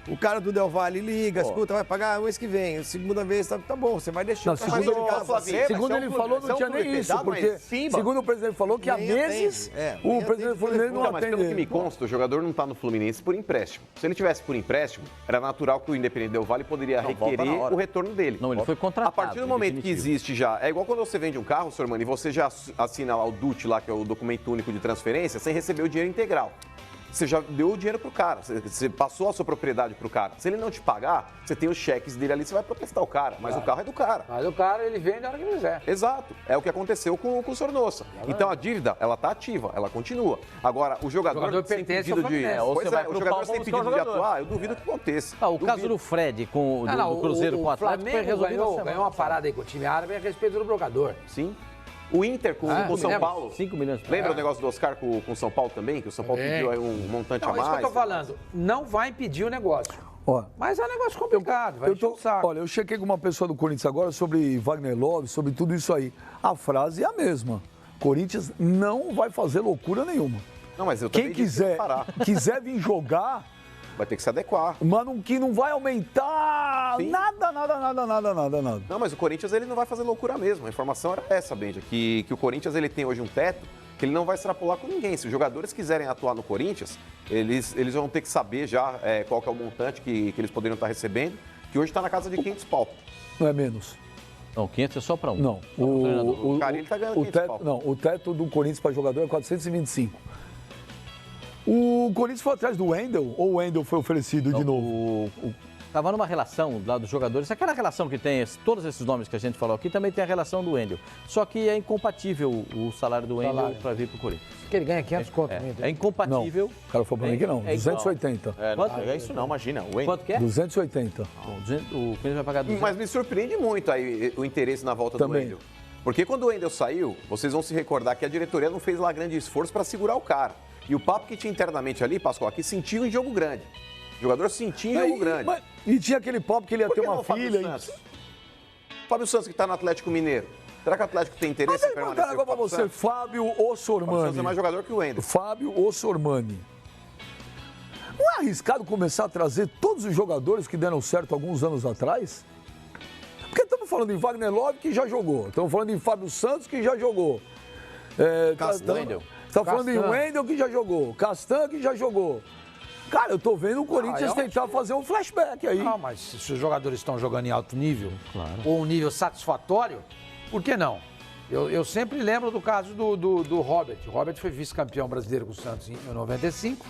o cara do Del Valle liga, escuta, vai pagar o mês que vem, segunda vez, tá bom, você vai deixar. Não, tá segundo, mais em casa. Flavinho, segundo mas ele é um falou, clube- não é um tinha clube nem isso, pesado, porque mas sim, segundo o presidente falou que há Nem meses atende. o Nem presidente atende Fluminense não Então, mas pelo que me atende. consta, o jogador não está no Fluminense por empréstimo. Se ele tivesse por empréstimo, era natural que o Independente Del Valle poderia volta na requerer hora. o retorno dele. Não, ele foi contratado, A partir do momento que definitivo. existe já, é igual quando você vende um carro, senhor Mano, e você já assina lá o DUT lá, que é o documento único de transferência, sem receber o dinheiro integral. Você já deu o dinheiro pro cara, você passou a sua propriedade pro cara. Se ele não te pagar, você tem os cheques dele ali, você vai protestar o cara, mas o carro é do cara. Mas o cara, ele vende na hora que ele quiser. Exato, é o que aconteceu com o Sornosa. Então a dívida, ela tá ativa, ela continua. Agora, o jogador, O jogador sem pertence ao pedido de... Fluminense. Ou Pois você vai é, o pro jogador pau, sem vamos pedido buscar de o jogador. atuar, eu duvido que aconteça. Ah, o Duvido. caso do Fred do Cruzeiro com o Atlético foi Flamengo resolvido ganhou, na semana ganhou uma passada. parada aí com o time árabe a respeito do jogador. Sim. O Inter com o São Paulo. 5 milhões. Lembra o negócio do Oscar com o São Paulo também? Que o São Paulo pediu aí um montante a mais. Isso que eu tô falando. Não vai impedir o negócio. Ó, Mas é um negócio complicado, vai encher o saco. Olha, eu chequei com uma pessoa do Corinthians agora sobre Wagner Love, sobre tudo isso aí. A frase é a mesma. Corinthians não vai fazer loucura nenhuma. Não, mas eu Quem também disse que quiser, parar. quiser vir jogar, Vai ter que se adequar. mas que não vai aumentar Sim. nada. Não, mas o Corinthians ele não vai fazer loucura mesmo. A informação era essa, Benja, que o Corinthians ele tem hoje um teto que ele não vai extrapolar com ninguém. Se os jogadores quiserem atuar no Corinthians, eles vão ter que saber já qual que é o montante que eles poderiam estar recebendo, que hoje está na casa de 500 pau. Não é menos. Não, 500 é só para um. Não. O Carille tá ganhando 500 pau. o teto do Corinthians para jogador é 425. O Corinthians foi atrás do Wendel ou o Wendel foi oferecido de novo? Tava numa relação lá dos jogadores, aquela relação que tem, todos esses nomes que a gente falou aqui, também tem a relação do Wendel. Só que é incompatível o salário do Wendel para vir pro Corinthians. Que ele ganha 500 conto. É incompatível. Não, o cara falou pra mim que não. 280. Quanto? É isso não, imagina. O Quanto que é? 280. O Corinthians vai pagar 200. Mas me surpreende muito aí o interesse na volta Também. do Wendel. Porque quando o Wendel saiu, vocês vão se recordar que a diretoria não fez lá grande esforço para segurar o cara. E o papo que tinha internamente ali, Pascoal, aqui sentiu em jogo grande. O jogador sentia em jogo grande. E tinha aquele papo que ele ia Por ter que uma não o Fábio filha. Santos? Fábio Santos que está no Atlético Mineiro. Será que o Atlético tem interesse em Mas permanecer agora pra com o você, Santos? Fábio Fábio Santos é Ossormani. mais jogador que o Wendel. Fábio Ossormani. Não é arriscado começar a trazer todos os jogadores que deram certo alguns anos atrás? Porque estamos falando em Wagner Love, que já jogou. Estamos falando em Fábio Santos, que já jogou. Wendel. Estamos falando em Castan. Wendel, que já jogou. Castan, que já jogou. Cara, eu tô vendo o Corinthians tentar fazer um flashback aí. Não, mas se os jogadores estão jogando em alto nível, ou um nível satisfatório, por que não? Eu sempre lembro do caso do Robert. O Robert foi vice-campeão brasileiro com o Santos em 95,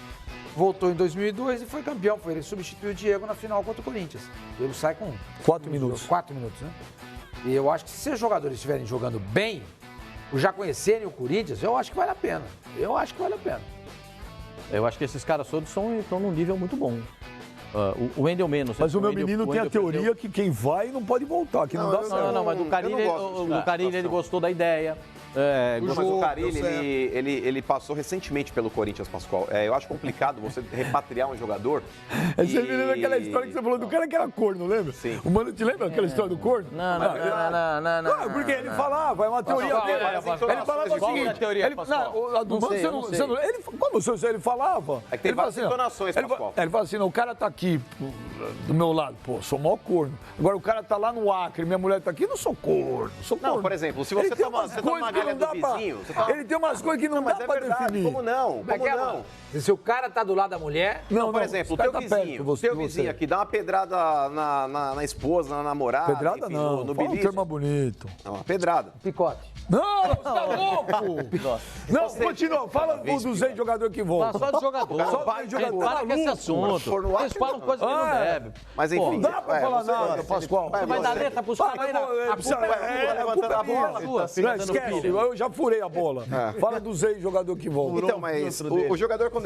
voltou em 2002 e foi campeão. Foi ele que substituiu o Diego na final contra o Corinthians. Ele sai com 4 minutos. 4 minutos, né? E eu acho que se os jogadores estiverem jogando bem, ou já conhecerem o Corinthians, eu acho que vale a pena. Eu acho que vale a pena. Eu acho que esses caras todos estão num nível muito bom. O Wendel menos. Mas o meu Wendel- menino o tem a Wendel teoria que quem vai não pode voltar, que não, dá certo. Não, mas do Carille, ele gostou da ideia. Mas o Carille, ele passou recentemente pelo Corinthians, Pascoal. Eu acho complicado você repatriar um jogador. Você me lembra aquela história que você falou do cara que era corno, lembra? Sim. O Mano, te lembra aquela história do corno? Não. Porque ele falava, é uma teoria Pascoal, dele. Pascoal, Ele falava o qual é a seguinte. teoria, Ele, Pascoal? não, a do Não Mano, sei, eu não sei. como ele falava? É que tem ele fala várias entonações, Pascoal. Ele fala assim, não, o cara tá aqui do meu lado, pô, sou mó corno. Agora o cara tá lá no Acre, minha mulher tá aqui, não sou corno, sou corno. Não, por exemplo, se você Ele tem toma umas uma coisas que galha não do dá pra- vizinho, você tá- Ele tem umas coisas que não Mas dá é pra verdade, definir. como não? Como não? Se o cara tá do lado da mulher, Não, Por exemplo, o cara teu tá perto vizinho, de você- teu de você. vizinho aqui dá uma pedrada na esposa, na namorada, Pedrada enfim, não, no fala um bilhete. termo bonito. Não, uma pedrada. picote. Não, você tá louco! Não, continua, fala dos ex-jogadores que vão. Só de jogador. Só de Gente, jogador. para com esse Maluco. assunto. For no Eles falam coisas que não Ah, devem. Mas Pô, enfim. Não dá pra falar nada, Pascoal. Você vai dar letra pros caras aí, a culpa é a culpa é minha. sua, filho, Não, dando esquece, pilha. eu já furei a bola. Fala dos ex-jogadores que vão. Então, mas o jogador, quando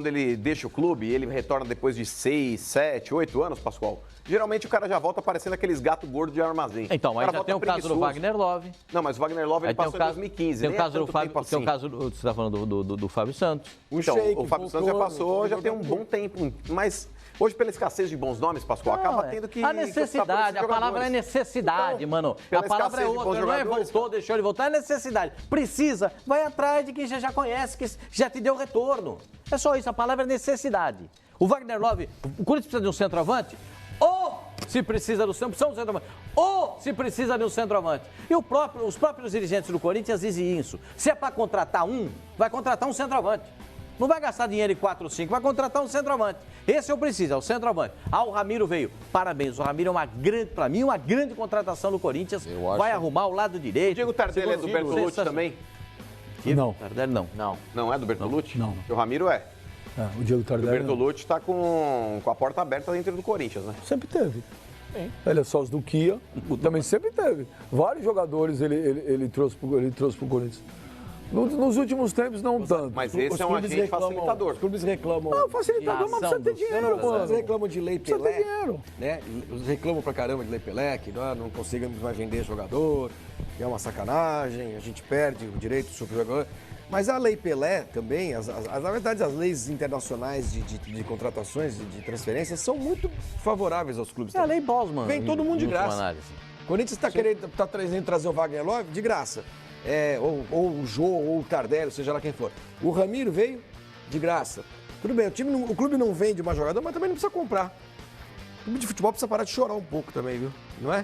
ele deixa o clube e ele retorna depois de 6, 7, 8 anos, Pascoal, geralmente o cara já volta parecendo aqueles gatos gordos de armazém. Então, O aí cara já tem o volta caso do preguiçoso. Wagner Love. Não, mas o Wagner Love ele Aí tem passou o caso, em 2015, tem o nem caso é do tanto Fábio, tempo tem o assim. caso você está falando do Fábio Santos. Então, Sheik o Fábio Santos já passou, já tem um bom tempo, mas hoje pela escassez de bons nomes, Pascoal, acaba tendo que... A necessidade, a palavra é necessidade, mano. pela A palavra é escassez de outra, bons não é jogadores, voltou, deixou ele voltar, é necessidade. Precisa, vai atrás de quem já conhece, que já te deu retorno. É só isso, a palavra é necessidade. O Wagner Love, o Corinthians precisa de um centroavante? Ou se precisa do centroavante, ou se precisa de um centroavante. E os próprios dirigentes do Corinthians dizem isso. Se é para contratar um, vai contratar um centroavante. Não vai gastar dinheiro em 4 ou 5, vai contratar um centroavante. Esse eu preciso, é o centroavante. O Ramiro veio. Parabéns, o Ramiro é para mim, uma grande contratação do Corinthians. Vai arrumar o lado direito. O Diego Tardelli é do Bertolucci também? Não. Tardelli não. Não é do Bertolucci? Não. O Ramiro é. O Diego O Tardelli não. Bertolucci está com a porta aberta dentro do Corinthians, né? Sempre teve. Ele é sócio do Kia, também sempre teve. Vários jogadores ele trouxe pro Corinthians. Nos últimos tempos, não tanto. Mas esse é um agente facilitador. Os clubes reclamam. Não, facilitador, mas precisa ter dinheiro, Eles mano. reclamam de Lei Precisa ter Pelé, dinheiro. né? Eles reclamam pra caramba de Lei Pelé, que não conseguimos mais vender jogador. que é uma sacanagem, a gente perde o direito do superjogador. Mas a Lei Pelé também, na verdade, as leis internacionais de contratações, de transferências, são muito favoráveis aos clubes. É a Lei Bosman. Vem todo mundo de graça. Análise. O Corinthians está querendo trazer o Wagner Love de graça. Ou o Jô, ou o Tardelli, seja lá quem for. O Ramiro veio de graça. Tudo bem, o clube não vende uma jogadora, mas também não precisa comprar. O clube de futebol precisa parar de chorar um pouco também, viu? Não é?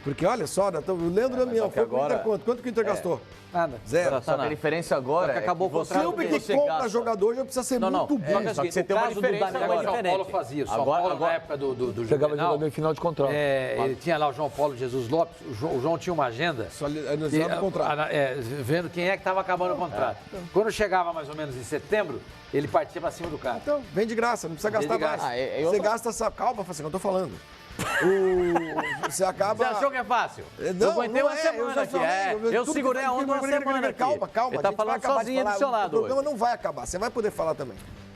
Porque olha só, o Leandro Damião, quanto que o Inter gastou? Nada. Zero. Só que a diferença agora é acabou o contrato. O clube que compra jogador já precisa ser muito bom. Só que você tem uma diferença agora. agora. O São Paulo fazia. O São Paulo, na época do Chegava Juvenal, jogador em final de contrato. ele tinha lá o João Paulo Jesus Lopes. O João tinha uma agenda. Só analisando o contrato. Vendo quem é que estava acabando o contrato. Quando chegava mais ou menos em setembro, ele partia para cima do cara. Então, vem de graça, não precisa gastar mais. Você gasta essa... Calma, assim, eu tô falando. Você acaba... Você achou que é fácil? Não, eu aguentei não uma é, semana aqui. tudo Segurei que a onda uma semana aqui. Calma. Ele tá falando sozinho do seu lado O programa hoje. não vai acabar, você vai poder falar também.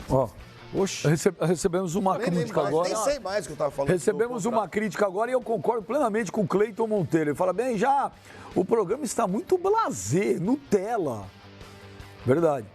Ó, Oxi. recebemos uma crítica agora. Nem sei mais o que eu tava falando. Recebemos uma crítica agora e eu concordo plenamente com o Cleiton Monteiro. Ele fala, bem, já o programa está muito blasé, Nutella. Verdade.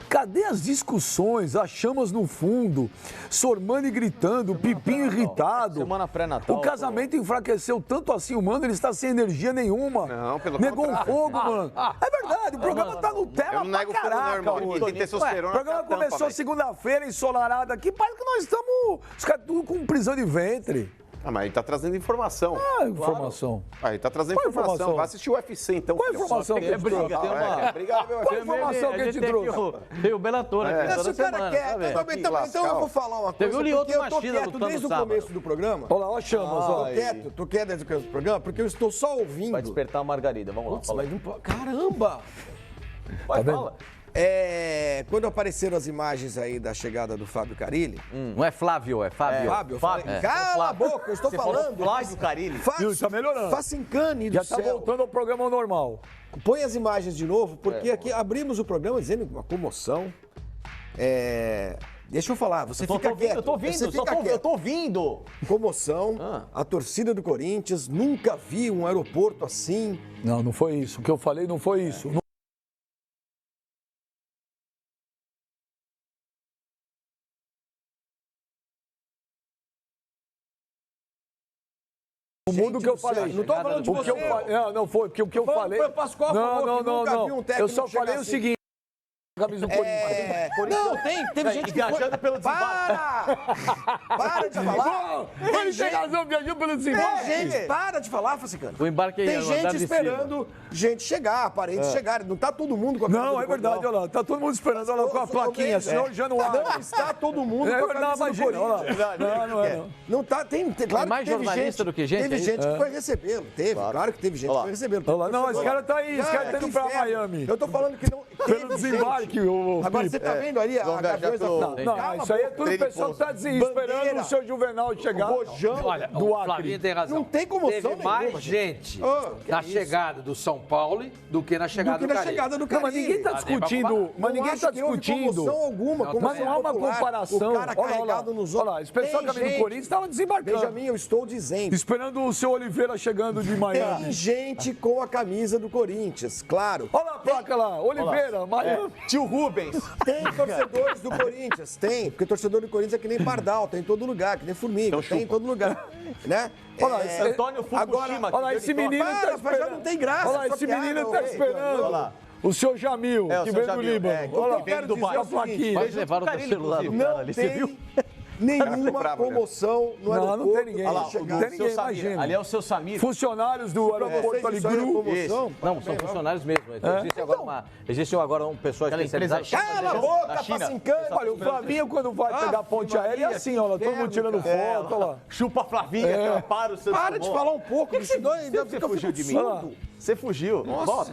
Cadê as discussões, as chamas no fundo, Sormani gritando, Pipinho irritado? Semana pré-natal. O casamento enfraqueceu tanto assim o mano, ele está sem energia nenhuma. Não, pelo Negou o contrário. fogo, mano. É verdade, o programa tá Nutella Eu não pra nego fogo, não, caraca. irmão. hoje. Ninguém tem testosterona. O programa na tampa, começou velho. segunda-feira, ensolarado aqui, parece que nós estamos, os caras tudo com prisão de ventre. Ah, mas ele tá trazendo informação. Ah, informação. Ah, ele tá trazendo Qual informação. informação? Vai assistir o UFC, então. Qual filho. informação que É briga, tem uma... Obrigado, meu Qual informação que a gente trouxe? Tem o Bellator aqui Se toda o cara semana. quer, tá vendo? então eu vou falar uma Teve coisa, o Lioto porque eu tô Machida quieto lutando desde o sábado. começo do programa. Olha lá, ó, chamas, ó. Tô quieto desde o começo do programa, porque eu estou só ouvindo. Vai despertar a Margarida, vamos lá. Putz, Fala aí. mas não pode- Caramba! Vai, vendo? fala. Quando apareceram as imagens aí da chegada do Fábio Carilli, Não é Flávio, é Fábio. Fábio, eu falei, cala a boca, eu estou Você falou falando. Flávio Carilli. Viu, tá melhorando. Faça encane do Já tá céu. voltando ao programa normal. Põe as imagens de novo, porque aqui abrimos o programa dizendo uma comoção. Deixa eu falar, você fica quieto. Eu tô ouvindo, você fica eu quieto. tô ouvindo. Comoção, a torcida do Corinthians nunca viu um aeroporto assim. Não, não foi isso. O que eu falei não foi isso. O mundo que eu falei. Não tô falando de O que eu você. falei. Não foi, porque o que eu Falando falei. pro Pascoal, Não, falou não, que não, nunca não. viu um técnico Eu só chegar falei o assim. seguinte. Camisa do Corinthians. Não, teve gente que viajando foi... pelo Para! Para de falar! Ele tem razão, viajou pelo Tem desembarque. gente, para de falar, Facicano. O embarque aí, Tem o andar gente de esperando gente chegar, parentes chegarem. Não tá todo mundo com a camisa Não, do é verdade, Corinthians, olha lá. Tá todo mundo esperando, olha lá com a plaquinha, senhor Januário. Não está todo mundo É com a verdade, camisa do imagina, olha Corinthians. lá. Não é não. Não tá, claro mais que teve jornalista gente, do que gente, Teve é isso? gente que foi recebê-lo, claro que teve gente que foi recebê-lo. Olha lá, não, esse cara tá aí, esse cara tá indo que pra inferno. Miami. Eu tô falando que não... Pelo teve desembarque, gente. o Agora Felipe. você tá vendo ali a Longa, já Gaviões da tô- Fiel? Não, Cala isso aí é a boca. tudo o pessoal que tá esperando Bandeira. o seu Juvenal chegar. Rojão. Olha, Do o Acre. Flavinho tem razão. Não tem comoção Teve nenhuma, mais gente que na isso? chegada do São Paulo do que na chegada Do que do na Carille. chegada do Não, Carilli. mas ninguém tá discutindo. Mas Não ninguém acho tá que houve discutindo. comoção alguma, Mas não há uma popular, comparação. O cara carregado nos olha lá, esse pessoal Tem que vem do gente- Corinthians estava desembarcando. Benjamin, eu estou dizendo. Esperando o seu Oliveira chegando de Tem Miami. gente com a camisa do Corinthians, claro. Olha lá a placa lá, Oliveira, Miami. Tio Rubens. Tem torcedores do Corinthians, tem, porque torcedor do Corinthians é que nem pardal, tem em todo lugar, que nem formiga, tem em todo lugar, né? Olha lá, esse- Antônio Fukushima. Olha lá, esse menino tá Para, mas já esperando. não tem graça Olha lá, essa esse piada, menino ô, tá ei, esperando. olha lá. O seu Jamil, É, o que seu veio do Jamil, Líbano. é, que Olha lá, veio do Dubai. a plaquinha. Mas levaram o celular do cara não ali, você tem viu? nenhuma bravo, né? comoção no Não, aeroporto. não tem ninguém. para Olha lá, chegar. não tem ninguém, Seu Samir. imagina. Ali é o seu Samir. Funcionários do Pra aeroporto vocês ali, isso aí é Gru. comoção? Não, são funcionários mesmo. Existe agora um pessoal especializado. Cala a boca, Da China. Facincano! Olha, o Flavinho, quando vai pegar a ponte aérea, é assim, olha, todo mundo tirando foto, olha lá. Chupa Flavinha, para o seu Para de falar um pouco, bicho doido. Você fugiu de mim? Você fugiu.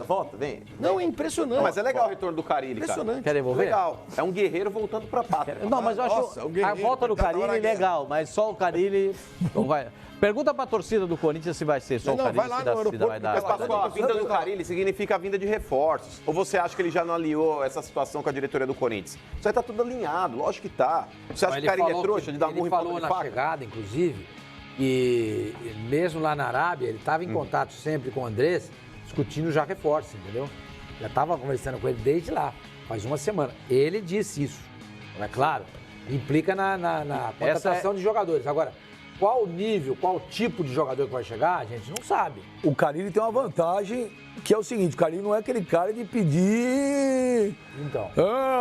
Volta, vem. Não, é impressionante. Mas é legal o retorno do Carilli, cara. Impressionante. Quer devolver? Legal. É um guerreiro voltando pra pátria. Não, mas eu acho Nossa, o a Guerreiro, volta do tá na hora Carille guerra. legal, mas só o Carille não vai. Pergunta pra torcida do Corinthians se vai ser só o Não, Carille, vai lá se no dá, se aeroporto, vai dar. Mas, Pascoal, a vinda do Carilli significa a vinda de reforços. Ou você acha que ele já não alinhou essa situação com a diretoria do Corinthians? Isso aí tá tudo alinhado, lógico que tá. Você acha que o Carilli é trouxa de dar murro Ele em ponta falou de na faca? chegada, inclusive, que mesmo lá na Arábia, ele estava em contato sempre com o Andrés discutindo já reforço, entendeu? Já estava conversando com ele desde lá, faz uma semana. Ele disse isso, é claro, implica na contratação de jogadores. Agora, qual o nível, qual o tipo de jogador que vai chegar, a gente não sabe. O Carille tem uma vantagem, que é o seguinte, o Carille não é aquele cara de pedir... Então.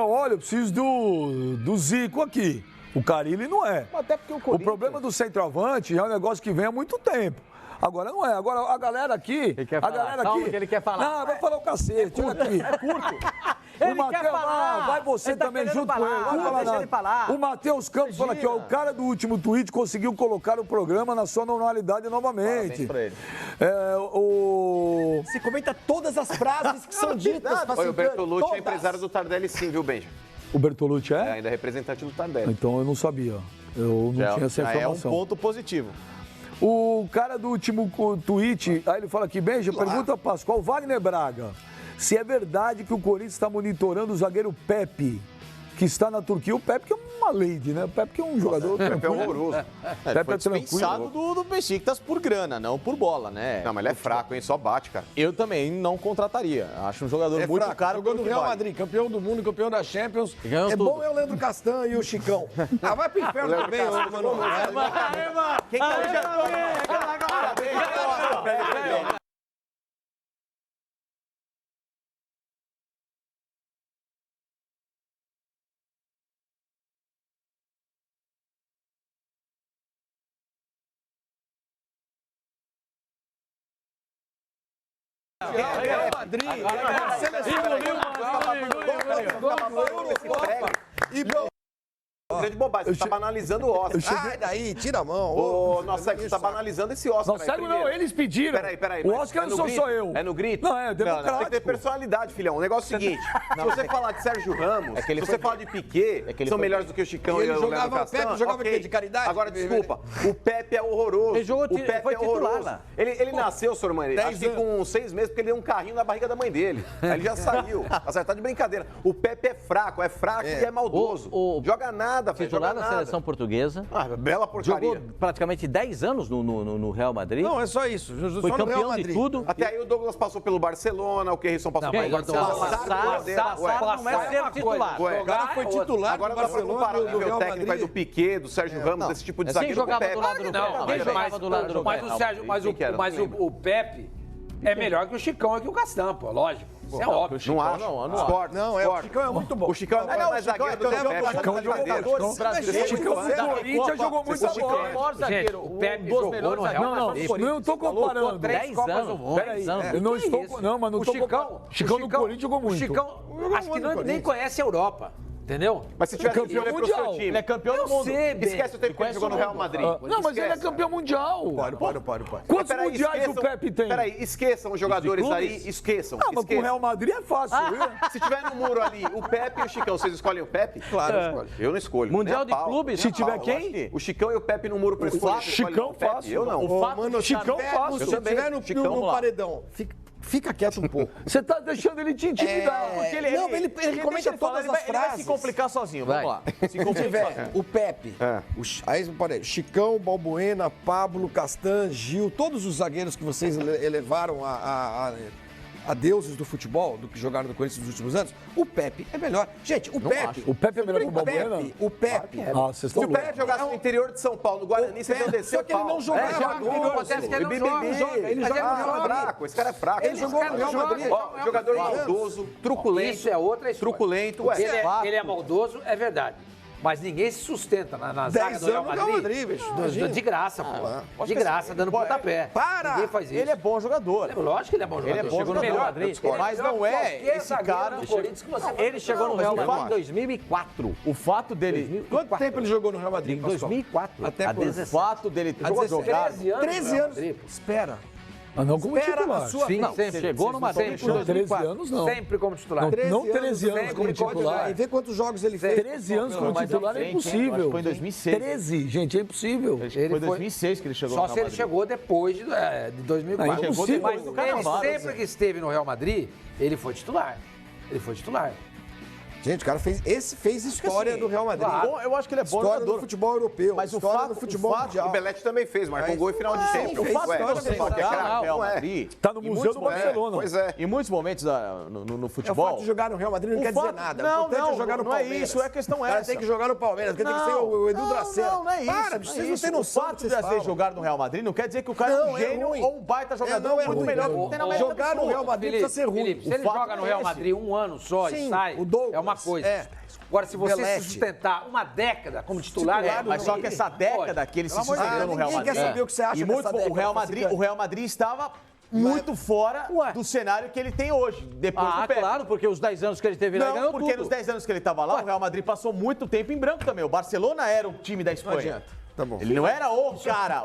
Olha, eu preciso do Zico aqui. O Carille não é. Até porque O problema do centroavante é um negócio que vem há muito tempo. Agora não é. Agora a galera aqui... Ele quer a falar. galera Calma aqui... que ele quer falar. Não, vai falar o cacete. Olha aqui. É curto. Ele O Matheus, quer falar. vai você Ele tá também querendo junto com falar. ele. Vai Não, falar deixa nada. ele falar. O Matheus Campos fala aqui, ó, o cara do último tweet conseguiu colocar o programa na sua normalidade novamente. Parabéns pra ele. Você comenta todas as frases que são ditas. Foi o Bertolucci, é empresário do Tardelli, sim, viu, Benja? O Bertolucci É, ainda é representante do Tardelli. Então eu não sabia. Eu não tinha essa Já é um informação. ponto positivo. O cara do último tweet, aí ele fala aqui, Benja, pergunta Pascoal, Wagner Braga, se é verdade que o Corinthians está monitorando o zagueiro Pepe, que está na Turquia. O Pepe que é uma lady, né? O Pepe que é um jogador O Pepe é tranquilo. horroroso. Pepe Ele foi é tranquilo. dispensado do Besiktas por grana, não por bola, né? Não, mas ele é fraco, hein? Só bate, cara. Eu também não contrataria. Acho um jogador muito fraco. caro. Jogou no pelo que Real vale. Madrid, campeão do mundo, campeão da Champions. Ganhou É tudo. bom é o Leandro Castan e o Chicão. Ah, vai pro inferno também, ô, mano. Quem tá hoje grande bobagem, você tá banalizando o Oscar. Sai daí, tira a mão. Ô, nossa, você tá banalizando esse Oscar. Não, aí, sério não, primeiro. eles pediram. Peraí. O mas Oscar é não no sou grito? só eu. É no grito? Não, é democrático. Tem que ter personalidade, filhão. O negócio é o seguinte, se você falar de Sérgio Ramos, se você falar de Piquet, são melhores do que o Chicão E ele e o jogava- Leandro Castan, o Pepe jogava ok. o quê? De caridade? Agora, desculpa, o Pepe é horroroso. Ele jogou o Pepe foi é titular horroroso. lá. Ele nasceu, senhor Mani, 10 acho que com 6 meses, porque ele deu um carrinho na barriga da mãe dele. Aí ele já saiu. Acertar de brincadeira. O Pepe é fraco e é maldoso. Joga nada, velho. Titular Joga da nada. seleção portuguesa. Ah, bela porcaria. Jogou praticamente 10 anos no Real Madrid. Não, é só isso. Foi Só no Real campeão de Madrid. tudo. Até aí o Douglas passou pelo Barcelona, o Kerrisson passou pelo Barcelona. Passar não é ser titular. Ué, O cara foi titular Agora do dá pra Barcelona, comparar o do nível Real técnico aí do Madrid. Piquet, do Sérgio Ramos, desse tipo de Quem zagueiro com o jogava Pepe. do lado do Pepe? Quem jogava do lado do Mas Pepe? o Sérgio, mas o Pepe é melhor que o Chicão e que o Castan, pô, lógico. Isso é óbvio. Não acho. Discordo. Não, o Chicão é muito bom. O Chicão é mais zagueiro do que o Pepe. Chicão jogou Libertadores. Chicão do Corinthians jogou muita bola. Gente, o Pepe jogou no Real Não, Madrid. não estou comparando. 10 anos. Peraí, 10 anos. eu não estou... Não, mas não O estou Chicão, comparando. Chicão no Corinthians jogou muito. O Chicão, acho que nem conhece a Europa, entendeu? Mas se tivesse que Campeão escolher pro seu mundial. time, Ele é campeão do Eu mundo. sei, Ben. esquece o tempo que ele jogou no Real Madrid. Não, mas ele é campeão mundial. Para. Quantos Peraí, mundiais o Pepe tem? Peraí, esqueçam os jogadores aí, esqueçam. Ah, mas com o Real Madrid é fácil, viu? Se tiver no muro ali, o Pepe e o Chicão, vocês escolhem o Pepe? Claro, eu escolho. Eu não escolho. Mundial Nem a de pau. clubes, Nem a se tiver pau. quem? Eu acho que O Chicão e o Pepe no muro pra escolher. Vocês escolhem Chicão o Pepe? fácil. Eu não. Mano, Chicão fácil. Se também. tiver no Chicão, vamos lá. paredão, fica quieto um pouco. Você tá deixando ele te intimidar. Porque Não, ele comenta todas as Ele vai se frases. complicar sozinho, vamos lá. Se Se complicar. tiver o Pepe, aí peraí, Chicão, Balbuena, Pablo, Castan, Gil, todos os zagueiros que vocês elevaram a deuses do futebol, do que jogaram no Corinthians nos últimos anos, o Pepe é melhor. Gente, o Pepe... O Pepe é melhor que o Balbuena? O Pepe... Ah, vocês Se estão o Pepe jogasse no interior de São Paulo, no Guarani, vocês iam descer Só que ele não jogava no interior. acontece que ele não joga. Ele joga no Real Madrid. fraco, esse cara é fraco. Ele jogou no Real Madrid. Ó, jogador maldoso, truculento. Isso é outra história. Truculento, ué. Ele é maldoso, é verdade. Mas ninguém se sustenta na zaga 10 do Real anos no Real Madrid. Madrid, bicho. Imagina. De graça, pô. De graça, dando pontapé. Para! Ninguém faz isso. Ele é bom jogador. Lógico que ele é bom jogador. Ele é bom Chegou no jogador. Real Madrid. Mas não é esse cara... Do Corinthians que você Ele chegou no Real Madrid em 2004. O fato dele... Quanto tempo ele jogou no Real Madrid? Em Pascoal? 2004. Até a quando? 17. O fato dele ter jogado 13 anos. 13 anos. Espera. Ah, não como Espera titular. a sua Sim, vez. sempre. Chegou no Madrid em Não, 13 2004. anos não. Sempre como titular. Não 13 anos como titular. E vê quantos jogos ele fez. 13 anos como titular é impossível. Foi em 2006. 13, gente, é impossível. Foi em 2006 que ele chegou Só no se Real ele Madrid. chegou depois de 2004. Aí é impossível. Mas ele sempre que esteve no Real Madrid, ele foi titular. Ele foi titular. Gente, o cara fez história do Real Madrid. Bom, eu acho que ele é bom História jogador. no futebol europeu, Mas o história fato- no futebol o fato- mundial. O Belete também fez, marcou um gol em final de Sim, tempo. fez O fato de história, você fez jogar história. no Real Não é. Madrid... Tá no em Museu muitos do momentos- Barcelona. Pois é. Em muitos momentos no O futebol... fato de jogar no Real Madrid não O quer fato- dizer nada. Não, O importante não, é jogar no não é Palmeiras. isso, é a questão O cara essa. tem que jogar no Palmeiras, tem que ser o Edu Dracena. Não é isso. Para, não vocês é não isso. têm noção O do fato que de vocês às vezes falam. jogar no Real Madrid não quer dizer que o cara é Não, um é gênio ruim. ou um baita jogador não é muito ruim. melhor que tem na América do Jogar no Sul. Real Madrid precisa ser ruim. Felipe, se ele fato joga no é Real esse. Madrid um ano só Sim, e sai, o Douglas, é uma coisa. é. Agora, se você Belete. se sustentar uma década como titular... Mas só que essa década que ele se Pelo amor de sustentou no Deus. Real Ninguém Madrid... quer saber o que você acha E muito, dessa década, o Real Madrid estava muito fora do cenário que ele tem hoje, depois do Pepe. Claro, porque os 10 anos que ele teve lá, ele Não, ganhou porque tudo. nos 10 anos que ele estava lá, o Real Madrid passou muito tempo em branco também. O Barcelona era o time da Espanha. adianta. Tá bom. Ele não era o cara,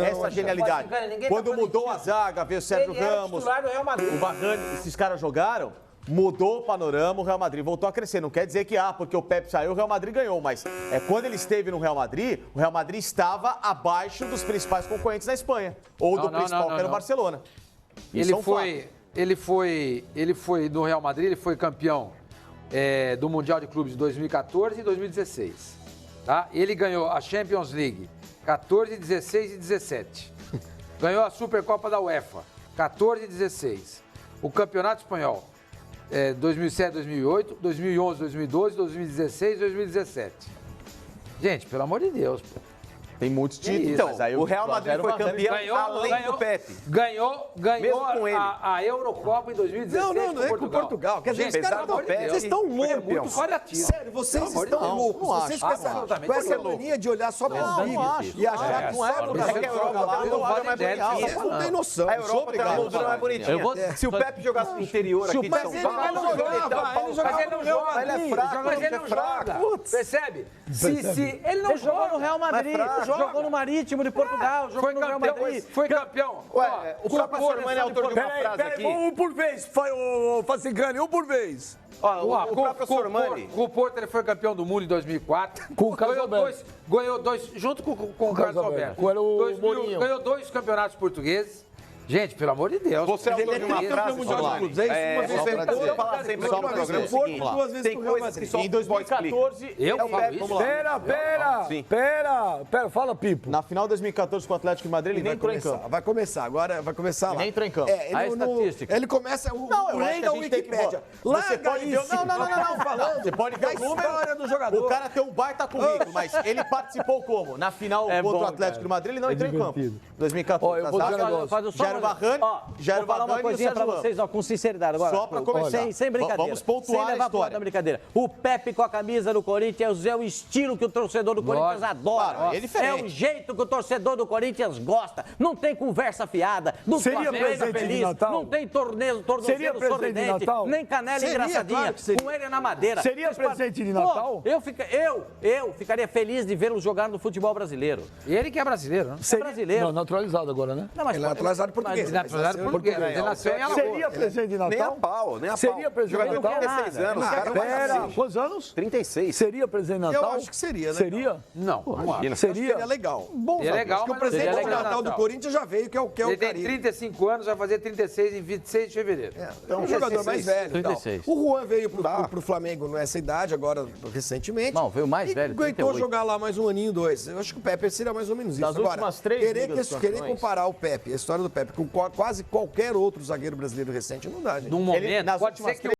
essa genialidade. Cara, ninguém tá Quando falando mudou disso. a zaga, veio o Sérgio Ele era o Ramos, titular do Real Madrid. o Varane, esses caras jogaram, mudou o panorama, o Real Madrid voltou a crescer. Não quer dizer que, porque o Pepe saiu, o Real Madrid ganhou, mas quando ele esteve no Real Madrid, o Real Madrid estava abaixo dos principais concorrentes da Espanha. Ou do principal, que era o Barcelona. Isso é um fato. Ele foi no Real Madrid, ele foi campeão do Mundial de Clubes de 2014 e 2016. Tá? Ele ganhou a Champions League 14, 16 e 17. Ganhou a Supercopa da UEFA 14 e 16. O Campeonato Espanhol 2007, 2008, 2011, 2012, 2016 e 2017. Gente, pelo amor de Deus, pô. Tem muitos títulos. isso? Então, mas aí o Real Madrid foi campeão além do Pepe. Ganhou Mesmo com ele. a Eurocopa em 2016 Não é com Portugal. Quer dizer, Gente, os caras pelo amor de Deus. vocês estão loucos. Muito variativo. Sério, vocês Pelo amor de estão Deus. loucos. Não Vocês acho. com essa Absolutamente mania de olhar só para os Não vídeos acho. e achar que Não é, só porque no a Europa lá não não vale é mais ideia genial. disso. Vocês não têm noção. A Eu sou Europa tem uma obrigado. moldura mais bonitinha. Se o Pepe jogasse no interior aqui de Mas São ele Paulo... não jogava, ele jogava Mas ele não joga. Ele é fraco, Mas ele não joga. Percebe? Se ele não Ele jogou no Real Madrid, jogou no Marítimo de Portugal, jogou Foi no Real campeão. Madrid. Foi campeão. Ué, o Papa Sormani é autor de uma frase Peraí, aqui. um por vez, Facicani, um por vez. Ó, o próprio Sormani... Com o Porto, ele foi campeão do mundo em 2004. Com o Carlos Alberto. Ganhou dois, junto com o Carlos Alberto. Era o 2000, Mourinho. ganhou 2 campeonatos portugues. Gente, pelo amor de Deus. Você é autor de uma frase, mundial de Sormani. clubes, é isso? Uma vez Você por ano. você fala sempre Só aqui no uma programa o vez, seguinte, duas vezes tem pro Real coisas que Madrid. só Em 2014, Eu é o falo Pepe. isso. Vamos lá. Pera, fala, Pipo. Na final de 2014 com o Atlético de Madrid, ele nem entrou em campo. Vai começar, agora vai começar lá. Nem entrou em campo. A estatística. Ele começa Não, eu o acho rei que a da gente tem que... Wikipédia. Você Larga pode ver... isso. Não. Você pode ver Da o número. história do jogador. O cara tem um baita currículo, mas ele participou como? Na final contra o bom, Atlético cara. de Madrid, ele não entrou em campo. divertido. 2014. Ó, eu vou tá? dizer um negócio. Já era o Varane, já era o Vou falar uma Varane e o coisinha pra Sérgio vocês, ó, com sinceridade agora. Só pra começar. Sem brincadeira. Vamos pontuar sem levar a história. pro lado da brincadeira. O Pepe com a camisa do Corinthians é o estilo que o torcedor do Corinthians adora. Claro, é diferente. É o jeito que o torcedor do Corinthians gosta. Não tem conversa fiada. Não Seria tem presente de feliz. Natal? Não tem Seria tornozelo presente de sorridente. Natal? Nem canela Seria, engraçadinha. claro que seria. Com ele na madeira. Seria Vocês presente de Pô, Natal? eu ficaria feliz de vê-lo jogar no futebol brasileiro. Ele que é brasileiro, né? É brasileiro. Não, naturalizado agora, né? Não, mas Ele é naturalizado português. Naturalizado português. Ele nasceu em Alagoas. Seria presente de Natal? Nem a pau, nem a pau. Seria presente de Jogador de Natal? 36 anos, Não, cara. Pera, quantos anos? 36. Seria presente de Natal? Eu acho que seria, né? Seria? Não, não acho. Seria? Seria legal. Bom, É legal, Acho que o mas presente seria de legal. Natal do Corinthians já veio, que é o Ele tem Caribe. 35 anos, vai fazer 36 em 26 de fevereiro. É um jogador mais velho. e tal. 36. O Juan veio pro Flamengo nessa idade, agora recentemente. Não, veio mais e velho, aguentou 38. jogar lá mais um aninho, 2. Eu acho que o Pepe seria mais ou menos isso. Das Agora, últimas 3 querer, Ligas dos querer Campeões. comparar o Pepe, a história do Pepe, com quase qualquer outro zagueiro brasileiro recente, não dá, gente. Num Ele, momento, nas pode últimas ser que